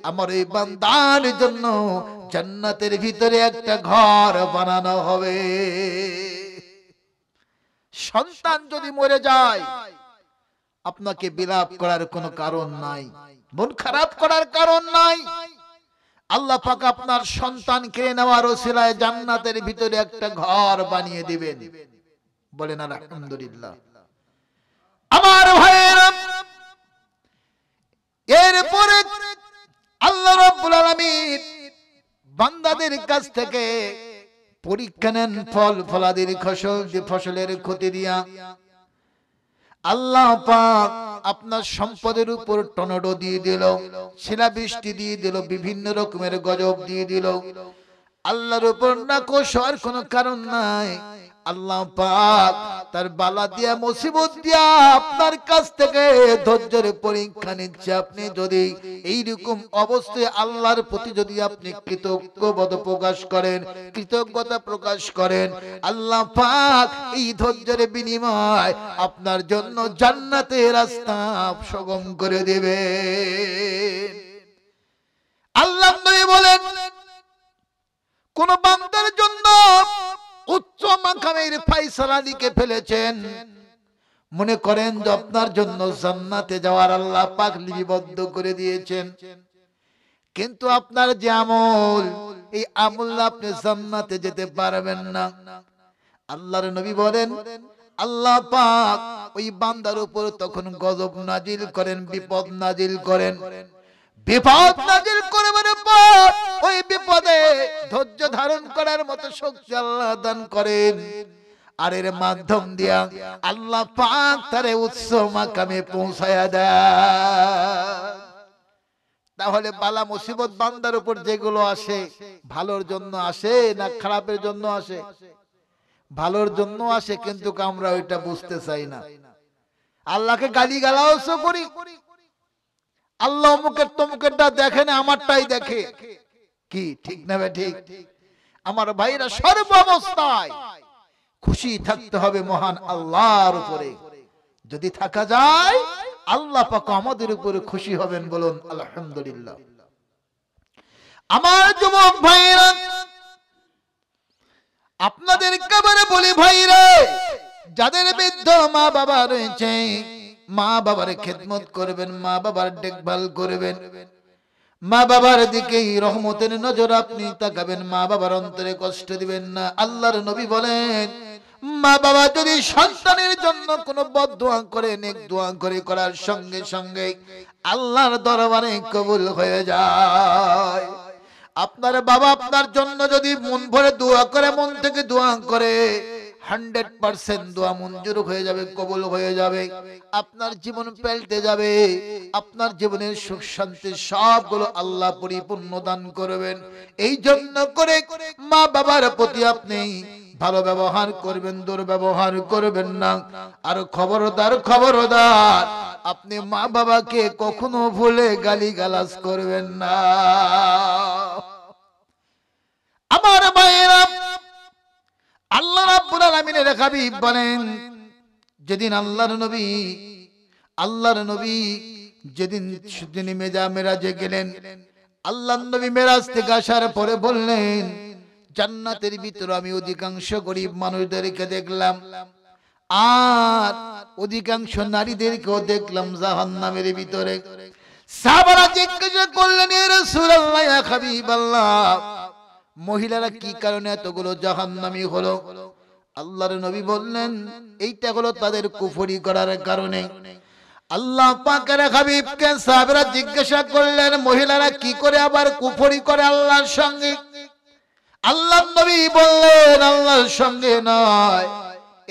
আমার এই বান্দার জন্য জান্নাতের ভিতরে একটা ঘর বানানো হবে। সন্তান যদি মরে যায়, আপনাকে বিলাপ করার কোনো কারণ নাই, মন খারাপ করার কারণ নাই। আল্লাহ পাক আপনার সন্তান কেড়ে নেওয়ার ওসিলায় জান্নাতের ভিতরে একটা ঘর বানিয়ে দিবেন। বলেন আলহামদুলিল্লাহ। আমার ভাইয়েরা, এরপরে আল্লাহ রাব্বুল আলামিন বান্দাদের কাছ থেকে পরীক্ষা নেন ফল ফলাদির ফসলের ক্ষতি দিয়া। আল্লাহ পাক আপনার সম্পদের উপর টর্নেডো দিয়ে দিল, শিলাবৃষ্টি দিয়ে দিল, বিভিন্ন রকমের গজব দিয়ে দিল। আল্লাহর উপর নাকশ হওয়ার কোনো কারণ নাই। আল্লাহ পাক তার বালা দিয়া মুসিবত দিয়া আপনার কাছ থেকে ধৈর্যের পরীক্ষা নিচ্ছে। আপনি যদি এইরকম অবস্থায় আল্লাহর প্রতি যদি আপনি কৃতজ্ঞতা প্রকাশ করেন, কৃতজ্ঞতা প্রকাশ করেন, আল্লাহ পাক এই ধৈর্যের বিনিময় আপনার জন্য জান্নাতের রাস্তা সুগম করে দেবে। আল্লাহ নবী বলেন, কোন বান্দার জন্য উচ্চ মাকামের ফয়সালা লিখে ফেলেছেন, মনে করেন যে আপনার জন্য জান্নাতে যাওয়ার আল্লাহ পাক লিপিবদ্ধ করে দিয়েছেন, কিন্তু আপনার যে আমল, এই আমল আপনি জান্নাতে যেতে পারবেন না। আল্লাহর নবী বলেন, আল্লাহ পাক ওই বান্দার উপর তখন গজব নাজিল করেন, বিপদ নাজিল করেন। বিপদ নাজিল করবার পর ওই বিপদে ধৈর্য ধারণ করার মতো শক্তি আল্লাহ দান করেন, আর এর মাধ্যম দিয়া আল্লাহ পাক তারে উচ্চ মাকামে পৌঁছায়া দেয়। তাহলে বালা মুসিবত বান্দার উপর যেগুলো আসে, ভালোর জন্য আসে না খারাপের জন্য আসে? ভালোর জন্য আসে, কিন্তু আমরা ওইটা বুঝতে চাই না। আল্লাহকে গালি গালাজ করি, আল্লাহ অমুকের তমুকেরটা দেখে না, আমারটাই দেখে। কি ঠিক না বে ঠিক? আমার ভাইরা, সর্বাবস্থায় খুশি থাকতে হবে মহান আল্লাহর উপরে। যদি থাকা যায়, আল্লাহ পাক আমাদের উপরে খুশি হবেন। বলুন আলহামদুলিল্লাহ। আমার যুবক ভাইরা, আপনাদের একেবারে বলি ভাইরা, যাদের বৃদ্ধ মা বাবা রয়েছে, মা বাবার খেদমত করবেন, মা বাবার দেখভাল করবেন, মা বাবার দিকে রহমতের নজর আপনি তাকাবেন, মা বাবার অন্তরে কষ্ট দিবেন না। আল্লাহর নবী বলেন, মা বাবা যদি সন্তানের জন্য কোনো বদদোয়া করে, নেক দোয়া করে, করার সঙ্গে সঙ্গে আল্লাহর দরবারে কবুল হয়ে যায়। আপনার বাবা আপনার জন্য যদি মন ভরে দোয়া করে, মন থেকে দোয়া করে, 100% দোয়া মঞ্জুর হয়ে যাবে, কবুল হয়ে যাবে। আপনার জীবন পাল্টে যাবে, আপনার জীবনের সুখ শান্তি সবগুলো আল্লাহ পরিপূর্ণ দান করবেন। এই জন্য করে মা বাবার প্রতি আপনি ভালো ব্যবহার করবেন, দুর্ব্যবহার করবেন না। আর খবরদার, খবরদার, আপনি মা বাবাকে কখনো ভুলে গালি গালাজ করবেন না। আমার ভাইয়েরা, আল্লাহ রাব্বুল আলামিনের হাবিব বলেন, যেদিন আল্লাহর নবী যেদিন মেরাজে গেলেন, আল্লাহর নবী মেরাজ থেকে আসার পরে বললেন, জান্নাতের ভিতরে আমি অধিকাংশ গরিব মানুষদেরকে দেখলাম, আর অধিকাংশ নারীদেরকেও দেখলাম জাহান্নামের ভিতরে। সাহাবারা জিজ্ঞাসা করলেন, ইয়া রাসূলুল্লাহ, ইয়া হাবিবাল্লাহ, মহিলারা কি কারণে এতগুলো জাহান্নামী হলো? আল্লাহর নবী বললেন, এইটা হলো তাদের কুফরি করার কারণে। আল্লাহ পাকের হাবিবকে সাহাবারা জিজ্ঞাসা করলেন, মহিলারা কি করে আবার কুফরি করে আল্লাহর সঙ্গে? আল্লাহর নবী বললেন, আল্লাহর সঙ্গে নয়,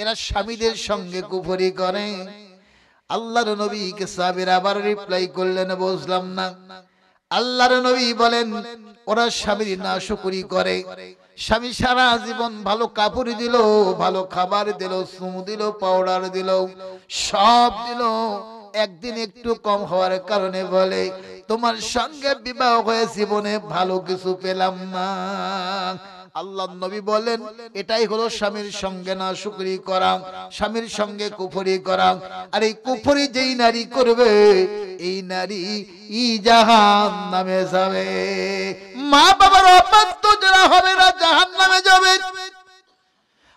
এরা স্বামীদের সঙ্গে কুফরি করে। আল্লাহর নবীকে সাহাবারা আবার রিপ্লাই করলেন, বুঝলাম না। আল্লাহর নবী বলেন, ওরা স্বামীর নাশকরি করে। স্বামী সারা জীবন ভালো কাপড় দিল, ভালো খাবার দিল, চুমু দিল, পাউডার দিল, সব দিল, একদিন একটু কম হওয়ার কারণে বলে, তোমার সঙ্গে বিবাহ হয়ে জীবনে ভালো কিছু পেলাম না। আল্লাহর নবী বলেন, এটাই হলো স্বামীর সঙ্গে নাশকরি করা, স্বামীর সঙ্গে কুফরি করা। আর এই কুফরি যেই নারী করবে, এই নারী জাহান্নামে যাবে। মা বাবার অবাধ্য যারা হবে না, জাহান্নামে যাবে।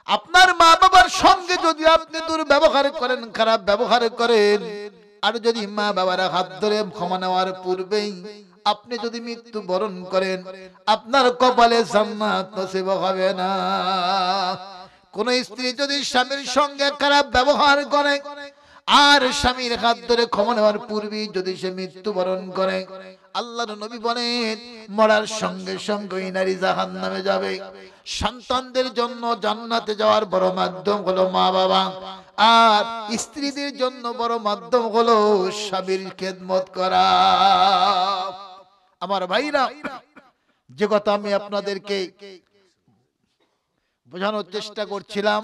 আপনার মা বাবার সঙ্গে যদি আপনি দুর্ব্যবহার করেন, খারাপ ব্যবহার করেন, আর যদি মা বাবারা হাত ধরে ক্ষমা নেওয়ার পূর্বেই আপনি যদি মৃত্যু বরণ করেন, আপনার কপালে জান্নাত নসিব হবে না। কোন স্ত্রী যদি স্বামীর সঙ্গে খারাপ ব্যবহার করে আর স্বামীর হাত ধরে ক্ষমা নেওয়ার পূর্বে যদি সে মৃত্যুবরণ করে, আল্লাহর নবী বলেন মরার সঙ্গে সঙ্গে ওই নারী জাহান্নামে যাবে। সন্তানদের জন্য জান্নাতে যাওয়ার বড় মাধ্যম হলো মা বাবা, আর স্ত্রীদের জন্য বড় মাধ্যম হলো স্বামীর খেদমত করা। আমার ভাইরা, যে কথা আমি আপনাদেরকে বোঝানোর চেষ্টা করছিলাম,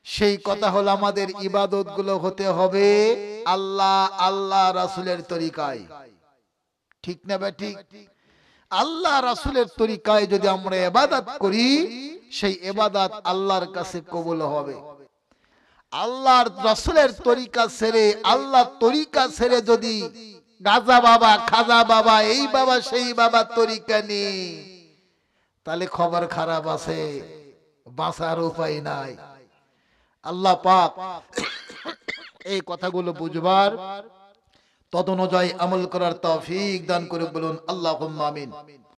সেই কথা হলো আমাদের ইবাদত গুলো হতে হবে আল্লাহ রাসূলের তরিকায়। ঠিক না ঠিক? আল্লাহ রাসূলের তরিকায় যদি আমরা ইবাদত করি, সেই ইবাদত আল্লাহর কাছে কবুল হবে। আল্লাহর রাসূলের তরিকা ছেড়ে, আল্লাহর তরিকা ছেড়ে যদি গাজা বাবা, খাজা বাবা, এই বাবা সেই বাবা তরিকা নেই, তাহলে খবর খারাপ আছে, বাঁচার উপায় নাই। আল্লাহ পাক এই কথাগুলো বুঝবার, তদনুযায়ী আমল করার তৌফিক দান করে বলুন আল্লাহুম্মা আমিন।